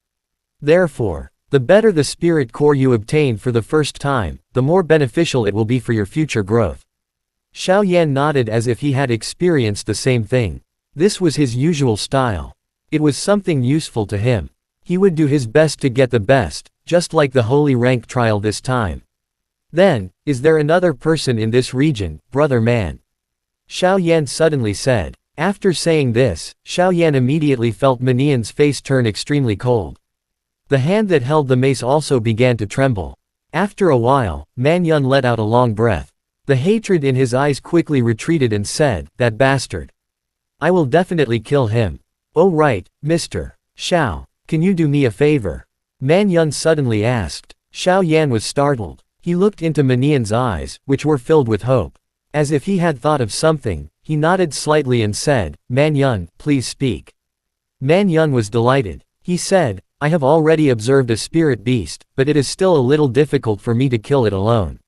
Therefore, the better the spirit core you obtain for the first time, the more beneficial it will be for your future growth. Xiao Yan nodded as if he had experienced the same thing. This was his usual style. It was something useful to him. He would do his best to get the best, just like the holy rank trial this time. Then, is there another person in this region, Brother Man? Xiao Yan suddenly said. After saying this, Xiao Yan immediately felt Menian's face turn extremely cold. The hand that held the mace also began to tremble. After a while, Man Yun let out a long breath. The hatred in his eyes quickly retreated and said, that bastard. I will definitely kill him. Oh right, Mr. Xiao, can you do me a favor? Man Yun suddenly asked. Xiao Yan was startled. He looked into Menian's eyes, which were filled with hope. As if he had thought of something, he nodded slightly and said, Man Yun, please speak. Man Yun was delighted. He said, I have already observed a spirit beast, but it is still a little difficult for me to kill it alone.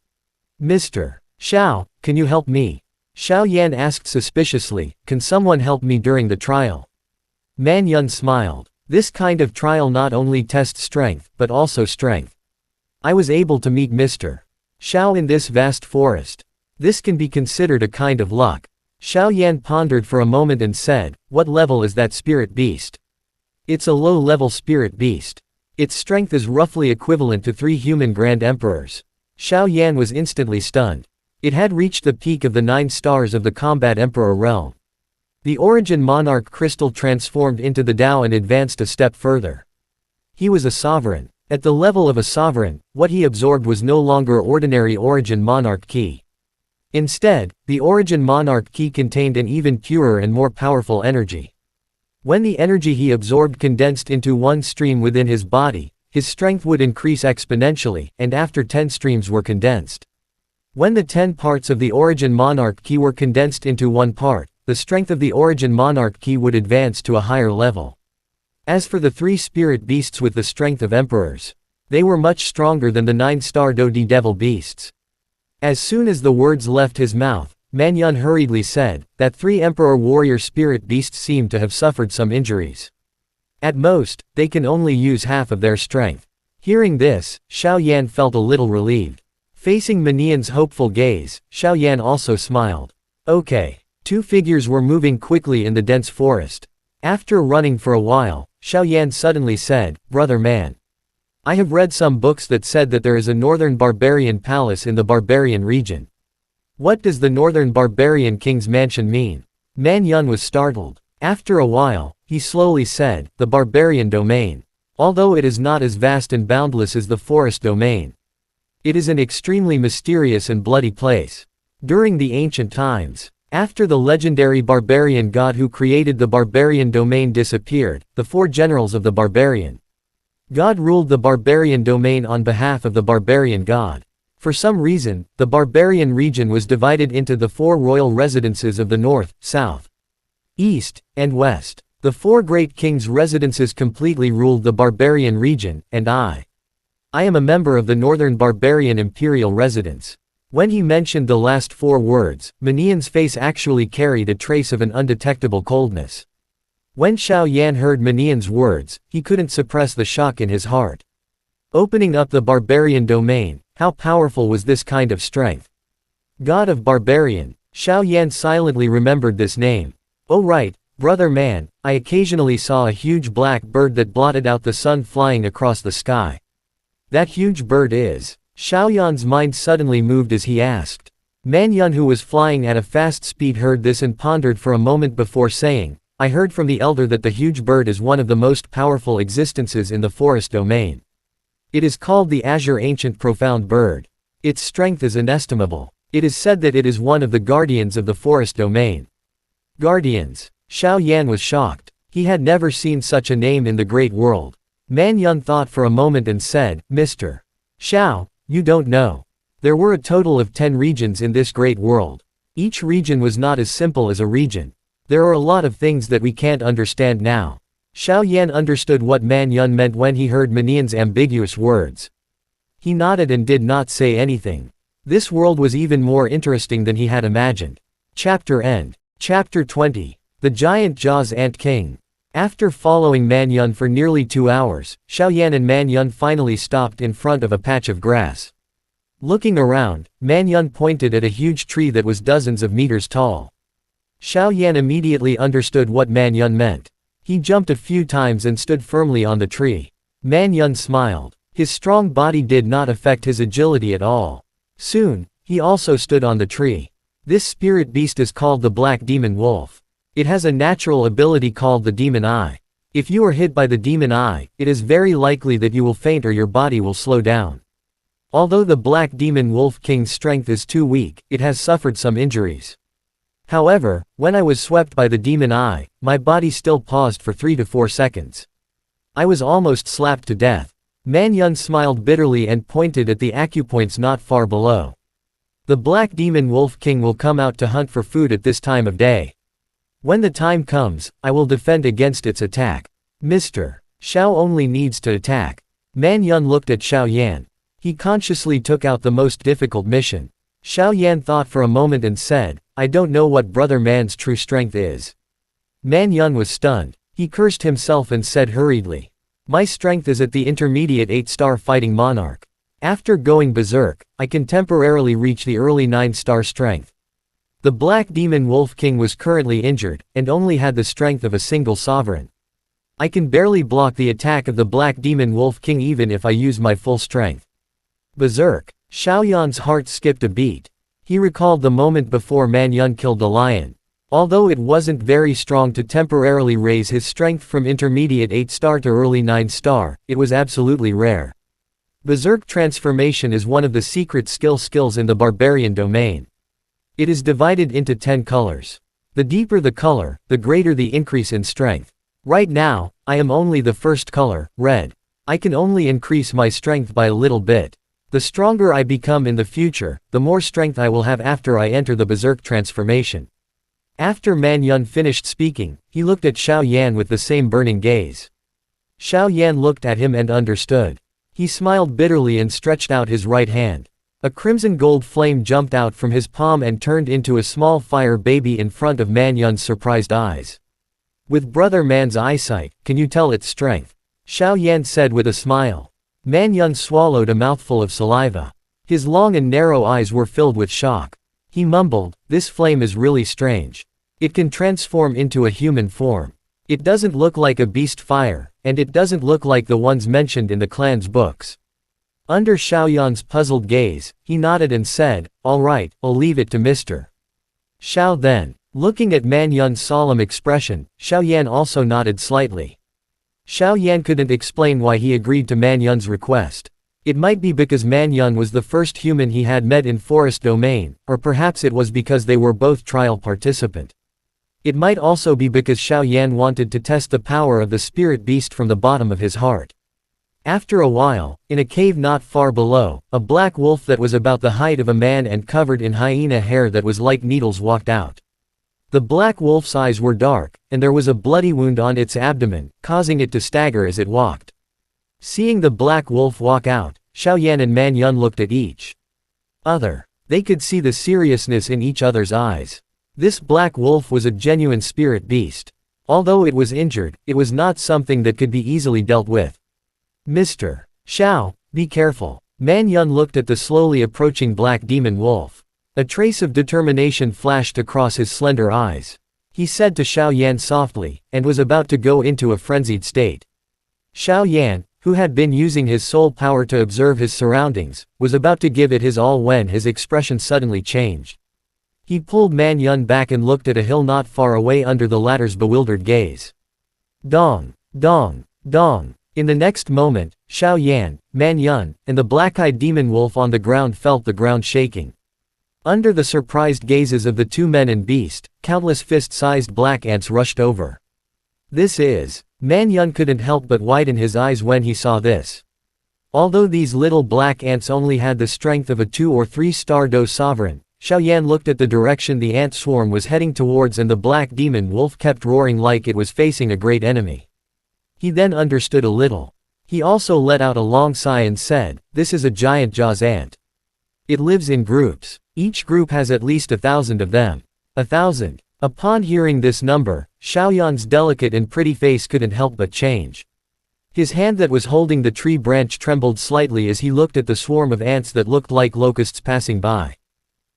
Mr. Xiao, can you help me? Xiao Yan asked suspiciously, can someone help me during the trial? Man Yun smiled. This kind of trial not only tests strength, but also strength. I was able to meet Mr. Xiao in this vast forest. This can be considered a kind of luck. Xiao Yan pondered for a moment and said, what level is that spirit beast? It's a low-level spirit beast. Its strength is roughly equivalent to 3 human Grand Emperors. Xiao Yan was instantly stunned. It had reached the peak of the 9 stars of the Combat Emperor realm. The Origin Monarch crystal transformed into the Tao and advanced a step further. He was a sovereign. At the level of a sovereign, what he absorbed was no longer ordinary Origin Monarch Ki. Instead, the Origin Monarch Ki contained an even purer and more powerful energy. When the energy he absorbed condensed into one stream within his body, his strength would increase exponentially, and after 10 streams were condensed. When the 10 parts of the Origin Monarch Ki were condensed into one part, the strength of the Origin Monarch Ki would advance to a higher level. As for the 3 spirit beasts with the strength of emperors, they were much stronger than the 9-star Dodi devil beasts. As soon as the words left his mouth, Man Yun hurriedly said, that 3 emperor warrior spirit beasts seemed to have suffered some injuries. At most, they can only use half of their strength. Hearing this, Xiao Yan felt a little relieved. Facing Menian's hopeful gaze, Xiao Yan also smiled. Okay. 2 figures were moving quickly in the dense forest. After running for a while, Xiao Yan suddenly said, Brother man. I have read some books that said that there is a northern barbarian palace in the barbarian region. What does the northern barbarian king's mansion mean? Man Yun was startled. After a while, he slowly said, the barbarian domain. Although it is not as vast and boundless as the forest domain. It is an extremely mysterious and bloody place. During the ancient times, after the legendary barbarian god who created the barbarian domain disappeared, the 4 generals of the barbarian god ruled the barbarian domain on behalf of the barbarian god. For some reason, the barbarian region was divided into the 4 royal residences of the north, south, east, and west. The 4 great kings' residences completely ruled the barbarian region, and I am a member of the northern barbarian imperial residence. When he mentioned the last 4 words, Menian's face actually carried a trace of an undetectable coldness. When Xiao Yan heard Menian's words, he couldn't suppress the shock in his heart. Opening up the barbarian domain, how powerful was this kind of strength? God of Barbarian, Xiao Yan silently remembered this name. Oh right, brother man, I occasionally saw a huge black bird that blotted out the sun flying across the sky. That huge bird is... Xiao Yan's mind suddenly moved as he asked. Man Yun, who was flying at a fast speed, heard this and pondered for a moment before saying, I heard from the elder that the huge bird is one of the most powerful existences in the forest domain. It is called the Azure Ancient Profound Bird. Its strength is inestimable. It is said that it is one of the guardians of the forest domain. Guardians. Xiao Yan was shocked. He had never seen such a name in the great world. Man Yun thought for a moment and said, Mr. Xiao, you don't know. There were a total of 10 regions in this great world. Each region was not as simple as a region. There are a lot of things that we can't understand now. Xiao Yan understood what Man Yun meant when he heard Menian's ambiguous words. He nodded and did not say anything. This world was even more interesting than he had imagined. Chapter End. Chapter 20. The Giant Jaws Ant King. After following Man Yun for nearly 2 hours, Xiao Yan and Man Yun finally stopped in front of a patch of grass. Looking around, Man Yun pointed at a huge tree that was dozens of meters tall. Xiao Yan immediately understood what Man Yun meant. He jumped a few times and stood firmly on the tree. Man Yun smiled. His strong body did not affect his agility at all. Soon, he also stood on the tree. This spirit beast is called the Black Demon Wolf. It has a natural ability called the Demon Eye. If you are hit by the Demon Eye, it is very likely that you will faint or your body will slow down. Although the Black Demon Wolf King's strength is too weak, it has suffered some injuries. However, when I was swept by the Demon Eye, my body still paused for 3 to 4 seconds. I was almost slapped to death. Man Yun smiled bitterly and pointed at the acupoints not far below. The Black Demon Wolf King will come out to hunt for food at this time of day. When the time comes, I will defend against its attack. Mr. Xiao only needs to attack. Man Yun looked at Xiao Yan. He consciously took out the most difficult mission. Xiao Yan thought for a moment and said, I don't know what brother man's true strength is. Man Yun was stunned. He cursed himself and said hurriedly, my strength is at the intermediate 8-star fighting monarch. After going berserk, I can temporarily reach the early 9-star strength. The Black Demon Wolf King was currently injured, and only had the strength of a single sovereign. I can barely block the attack of the Black Demon Wolf King even if I use my full strength. Berserk. Xiaoyan's heart skipped a beat. He recalled the moment before Man Yun killed the lion. Although it wasn't very strong to temporarily raise his strength from intermediate 8-star to early 9-star, it was absolutely rare. Berserk transformation is one of the secret skills in the barbarian domain. It is divided into 10 colors. The deeper the color, the greater the increase in strength. Right now, I am only the first color, red. I can only increase my strength by a little bit. The stronger I become in the future, the more strength I will have after I enter the Berserk transformation. After Man Yun finished speaking, he looked at Xiao Yan with the same burning gaze. Xiao Yan looked at him and understood. He smiled bitterly and stretched out his right hand. A crimson gold flame jumped out from his palm and turned into a small fire baby in front of Man Yun's surprised eyes. With Brother Man's eyesight, can you tell its strength? Xiao Yan said with a smile. Man Yun swallowed a mouthful of saliva. His long and narrow eyes were filled with shock. He mumbled, "This flame is really strange. It can transform into a human form. It doesn't look like a beast fire, and it doesn't look like the ones mentioned in the clan's books." Under Xiaoyan's puzzled gaze, he nodded and said, "All right, I'll leave it to Mr. Xiao then." Looking at Man Yun's solemn expression, Xiao Yan also nodded slightly. Xiao Yan couldn't explain why he agreed to Man Yun's request. It might be because Man Yun was the first human he had met in Forest Domain, or perhaps it was because they were both trial participant. It might also be because Xiao Yan wanted to test the power of the spirit beast from the bottom of his heart. After a while, in a cave not far below, a black wolf that was about the height of a man and covered in hyena hair that was like needles walked out. The black wolf's eyes were dark, and there was a bloody wound on its abdomen, causing it to stagger as it walked. Seeing the black wolf walk out, Xiao Yan and Man Yun looked at each other. They could see the seriousness in each other's eyes. This black wolf was a genuine spirit beast. Although it was injured, it was not something that could be easily dealt with. "Mr. Xiao, be careful." Man Yun looked at the slowly approaching black demon wolf. A trace of determination flashed across his slender eyes. He said to Xiao Yan softly, and was about to go into a frenzied state. Xiao Yan, who had been using his soul power to observe his surroundings, was about to give it his all when his expression suddenly changed. He pulled Man Yun back and looked at a hill not far away under the latter's bewildered gaze. Dong, dong, dong. In the next moment, Xiao Yan, Man Yun, and the black-eyed demon wolf on the ground felt the ground shaking. Under the surprised gazes of the two men and beast, countless fist-sized black ants rushed over. "This is..." Man Yun couldn't help but widen his eyes when he saw this. Although these little black ants only had the strength of a 2 or 3-star Do sovereign, Xiao Yan looked at the direction the ant swarm was heading towards and the black demon wolf kept roaring like it was facing a great enemy. He then understood a little. He also let out a long sigh and said, "This is a giant jaws ant. It lives in groups. Each group has at least 1,000 of them." 1,000. Upon hearing this number, Xiaoyan's delicate and pretty face couldn't help but change. His hand that was holding the tree branch trembled slightly as he looked at the swarm of ants that looked like locusts passing by.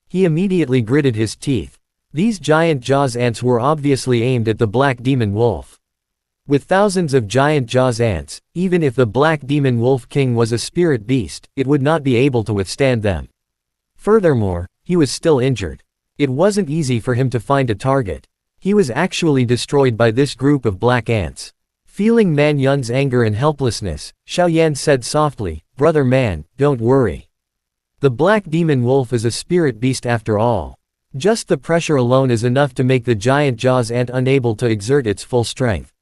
He immediately gritted his teeth. These giant jaws ants were obviously aimed at the black demon wolf. With thousands of giant jaws ants, even if the black demon wolf king was a spirit beast, it would not be able to withstand them. Furthermore, he was still injured. It wasn't easy for him to find a target. He was actually destroyed by this group of black ants. Feeling Man Yun's anger and helplessness, Xiao Yan said softly, "Brother Man, don't worry. The black demon wolf is a spirit beast after all. Just the pressure alone is enough to make the giant jaws ant unable to exert its full strength.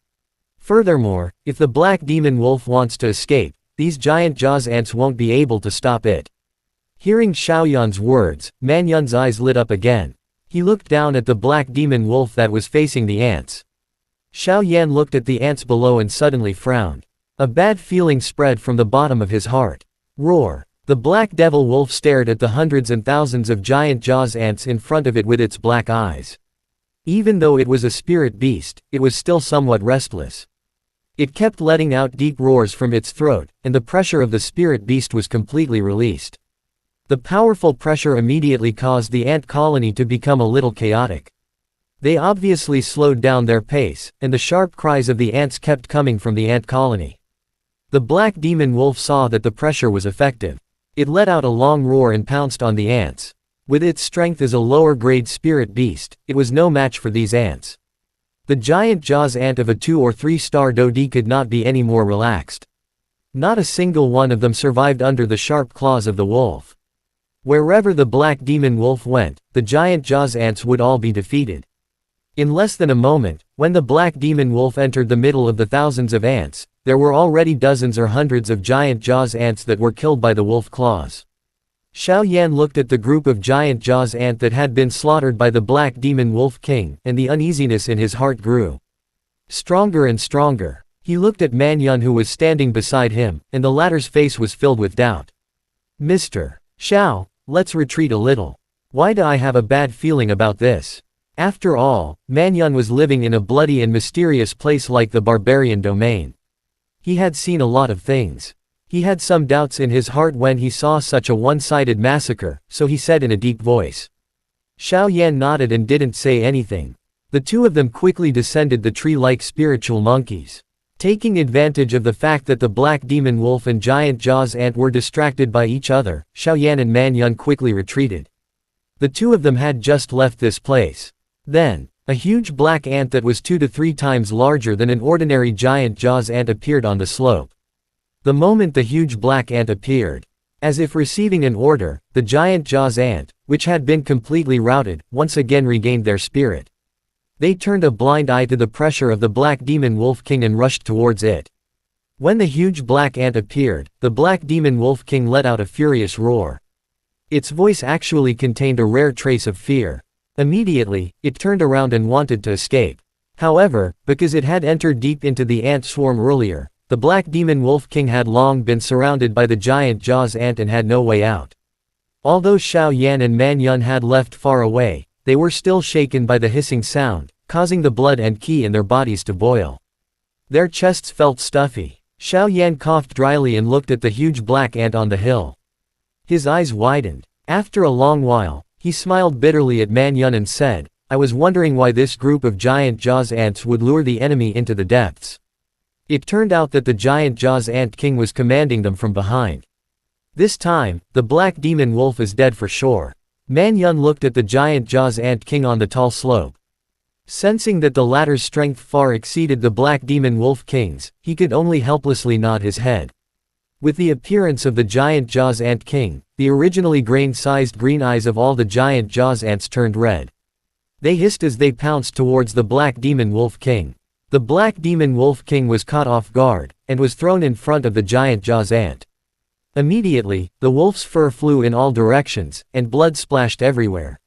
Furthermore, if the black demon wolf wants to escape, these giant jaws ants won't be able to stop it." Hearing Xiaoyan's words, Man Yun's eyes lit up again. He looked down at the black demon wolf that was facing the ants. Xiao Yan looked at the ants below and suddenly frowned. A bad feeling spread from the bottom of his heart. Roar! The black devil wolf stared at the hundreds and thousands of giant jaws ants in front of it with its black eyes. Even though it was a spirit beast, it was still somewhat restless. It kept letting out deep roars from its throat, and the pressure of the spirit beast was completely released. The powerful pressure immediately caused the ant colony to become a little chaotic. They obviously slowed down their pace, and the sharp cries of the ants kept coming from the ant colony. The black demon wolf saw that the pressure was effective. It let out a long roar and pounced on the ants. With its strength as a lower-grade spirit beast, it was no match for these ants. The giant jaws ant of a 2 or 3-star Dodi could not be any more relaxed. Not a single one of them survived under the sharp claws of the wolf. Wherever the black demon wolf went, the giant jaws ants would all be defeated. In less than a moment, when the black demon wolf entered the middle of the thousands of ants, there were already dozens or hundreds of giant jaws ants that were killed by the wolf claws. Xiao Yan looked at the group of giant jaws ant that had been slaughtered by the black demon wolf king, and the uneasiness in his heart grew stronger and stronger. He looked at Man Yun who was standing beside him, and the latter's face was filled with doubt. Mr. Xiao, let's retreat a little. Why do I have a bad feeling about this? After all, Man Yun was living in a bloody and mysterious place like the barbarian domain. He had seen a lot of things. He had some doubts in his heart when he saw such a one-sided massacre, so he said in a deep voice. Xiao Yan nodded and didn't say anything. The two of them quickly descended the tree like spiritual monkeys. Taking advantage of the fact that the black demon wolf and giant jaws ant were distracted by each other, Xiao Yan and Man Yun quickly retreated. The two of them had just left this place. Then, a huge black ant that was 2 to 3 times larger than an ordinary giant jaws ant appeared on the slope. The moment the huge black ant appeared, as if receiving an order, the giant jaws ant, which had been completely routed, once again regained their spirit. They turned a blind eye to the pressure of the black demon wolf king and rushed towards it. When the huge black ant appeared, the black demon wolf king let out a furious roar. Its voice actually contained a rare trace of fear. Immediately, it turned around and wanted to escape. However, because it had entered deep into the ant swarm earlier, the black demon wolf king had long been surrounded by the giant jaws ant and had no way out. Although Xiao Yan and Man Yun had left far away, they were still shaken by the hissing sound, causing the blood and qi in their bodies to boil. Their chests felt stuffy. Xiao Yan coughed dryly and looked at the huge black ant on the hill. His eyes widened. After a long while, he smiled bitterly at Man Yun and said, I was wondering why this group of giant jaws ants would lure the enemy into the depths. It turned out that the giant jaws ant king was commanding them from behind. This time, the black demon wolf is dead for sure. Man Yun looked at the giant jaws ant king on the tall slope. Sensing that the latter's strength far exceeded the black demon wolf king's, he could only helplessly nod his head. With the appearance of the giant jaws ant king, the originally grain-sized green eyes of all the giant jaws ants turned red. They hissed as they pounced towards the black demon wolf king. The black demon wolf king was caught off guard, and was thrown in front of the giant jaws ant. Immediately, the wolf's fur flew in all directions, and blood splashed everywhere.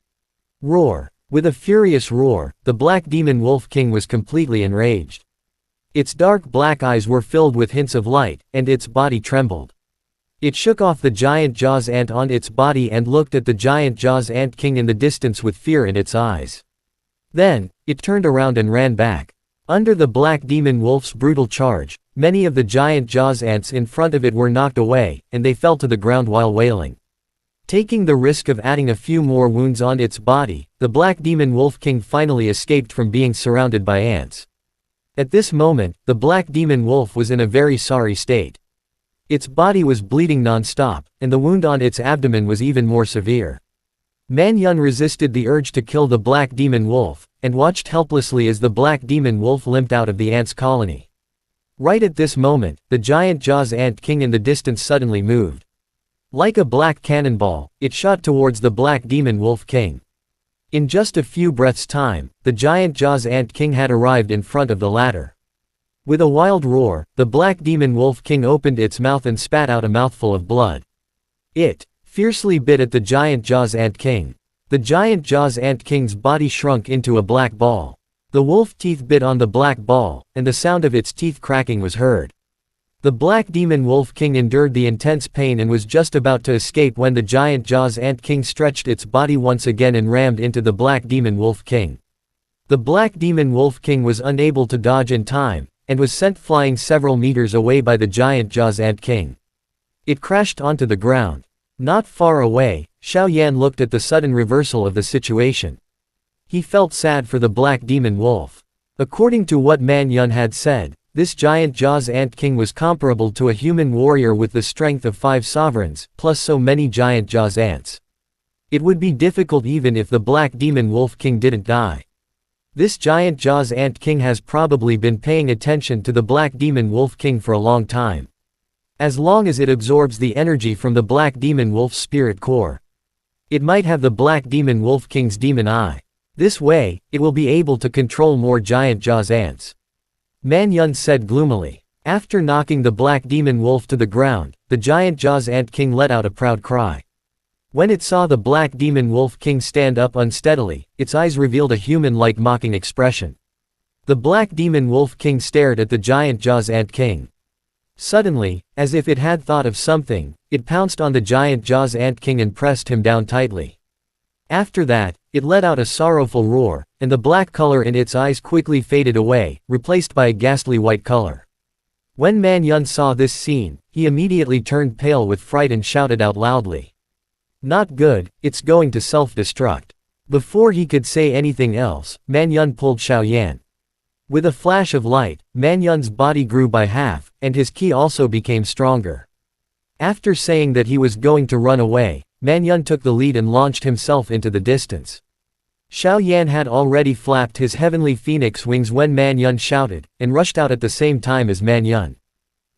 Roar! With a furious roar, the black demon wolf king was completely enraged. Its dark black eyes were filled with hints of light, and its body trembled. It shook off the giant jaws ant on its body and looked at the giant jaws ant king in the distance with fear in its eyes. Then, it turned around and ran back. Under the black demon wolf's brutal charge, many of the giant jaws ants in front of it were knocked away, and they fell to the ground while wailing. Taking the risk of adding a few more wounds on its body, the black demon wolf king finally escaped from being surrounded by ants. At this moment, the black demon wolf was in a very sorry state. Its body was bleeding non-stop, and the wound on its abdomen was even more severe. Man Yun resisted the urge to kill the black demon wolf, and watched helplessly as the black demon wolf limped out of the ants' colony. Right at this moment, the giant jaws ant king in the distance suddenly moved. Like a black cannonball, it shot towards the black demon wolf king. In just a few breaths' time, the giant jaws ant king had arrived in front of the latter. With a wild roar, the black demon wolf king opened its mouth and spat out a mouthful of blood. It fiercely bit at the giant jaws ant king. The giant jaws ant king's body shrunk into a black ball. The wolf teeth bit on the black ball, and the sound of its teeth cracking was heard. The black demon wolf king endured the intense pain and was just about to escape when the giant jaws ant king stretched its body once again and rammed into the black demon wolf king. The black demon wolf king was unable to dodge in time, and was sent flying several meters away by the giant jaws ant king. It crashed onto the ground. Not far away, Xiao Yan looked at the sudden reversal of the situation. He felt sad for the black demon wolf. According to what Man Yun had said, This giant Jaws Ant King was comparable to a human warrior with the strength of 5 sovereigns, plus so many giant Jaws ants. It would be difficult even if the Black Demon Wolf King didn't die. This giant Jaws Ant King has probably been paying attention to the Black Demon Wolf King for a long time. As long as it absorbs the energy from the Black Demon Wolf's spirit core. It might have the Black Demon Wolf King's demon eye. This way, it will be able to control more giant Jaws ants. Man Yun said gloomily. After knocking the Black Demon Wolf to the ground, the giant Jaws Ant King let out a proud cry. When it saw the Black Demon Wolf King stand up unsteadily, its eyes revealed a human-like mocking expression. The Black Demon Wolf King stared at the giant Jaws Ant King. Suddenly, as if it had thought of something, it pounced on the giant Jaws Ant King and pressed him down tightly. After that, it let out a sorrowful roar, and the black color in its eyes quickly faded away, replaced by a ghastly white color. When Man Yun saw this scene, he immediately turned pale with fright and shouted out loudly. Not good, it's going to self-destruct. Before he could say anything else, Man Yun pulled Xiao Yan. With a flash of light, Man Yun's body grew by half, and his ki also became stronger. After saying that he was going to run away, Man Yun took the lead and launched himself into the distance. Xiao Yan had already flapped his heavenly phoenix wings when Man Yun shouted, and rushed out at the same time as Man Yun.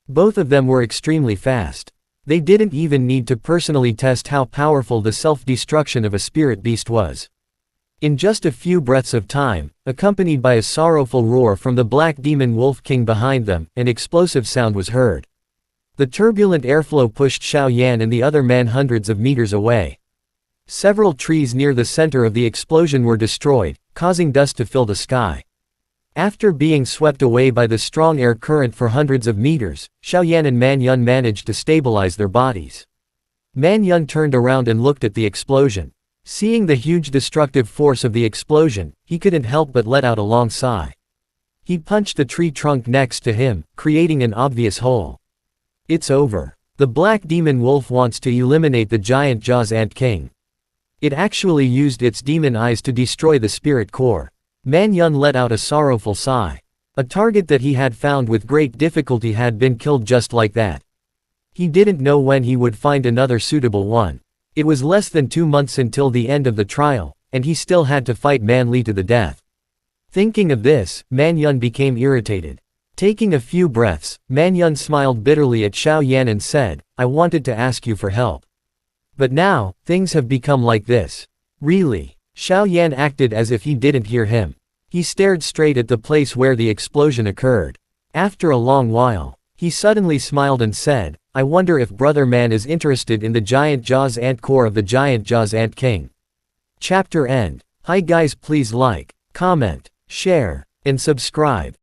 Both of them were extremely fast. They didn't even need to personally test how powerful the self-destruction of a spirit beast was. In just a few breaths of time, accompanied by a sorrowful roar from the Black Demon Wolf King behind them, an explosive sound was heard. The turbulent airflow pushed Xiao Yan and the other man hundreds of meters away. Several trees near the center of the explosion were destroyed, causing dust to fill the sky. After being swept away by the strong air current for hundreds of meters, Xiao Yan and Man Yun managed to stabilize their bodies. Man Yun turned around and looked at the explosion. Seeing the huge destructive force of the explosion, he couldn't help but let out a long sigh. He punched the tree trunk next to him, creating an obvious hole. It's over. The Black Demon Wolf wants to eliminate the giant Jaws Ant King. It actually used its demon eyes to destroy the spirit core. Man Yun let out a sorrowful sigh. A target that he had found with great difficulty had been killed just like that. He didn't know when he would find another suitable one. It was less than 2 months until the end of the trial, and he still had to fight Man Li to the death. Thinking of this, Man Yun became irritated. Taking a few breaths, Man Yun smiled bitterly at Xiao Yan and said, I wanted to ask you for help. But now, things have become like this. Really? Xiao Yan acted as if he didn't hear him. He stared straight at the place where the explosion occurred. After a long while, he suddenly smiled and said, I wonder if Brother Man is interested in the giant Jaws Ant core of the giant Jaws Ant King. Chapter end. Hi guys, please like, comment, share, and subscribe.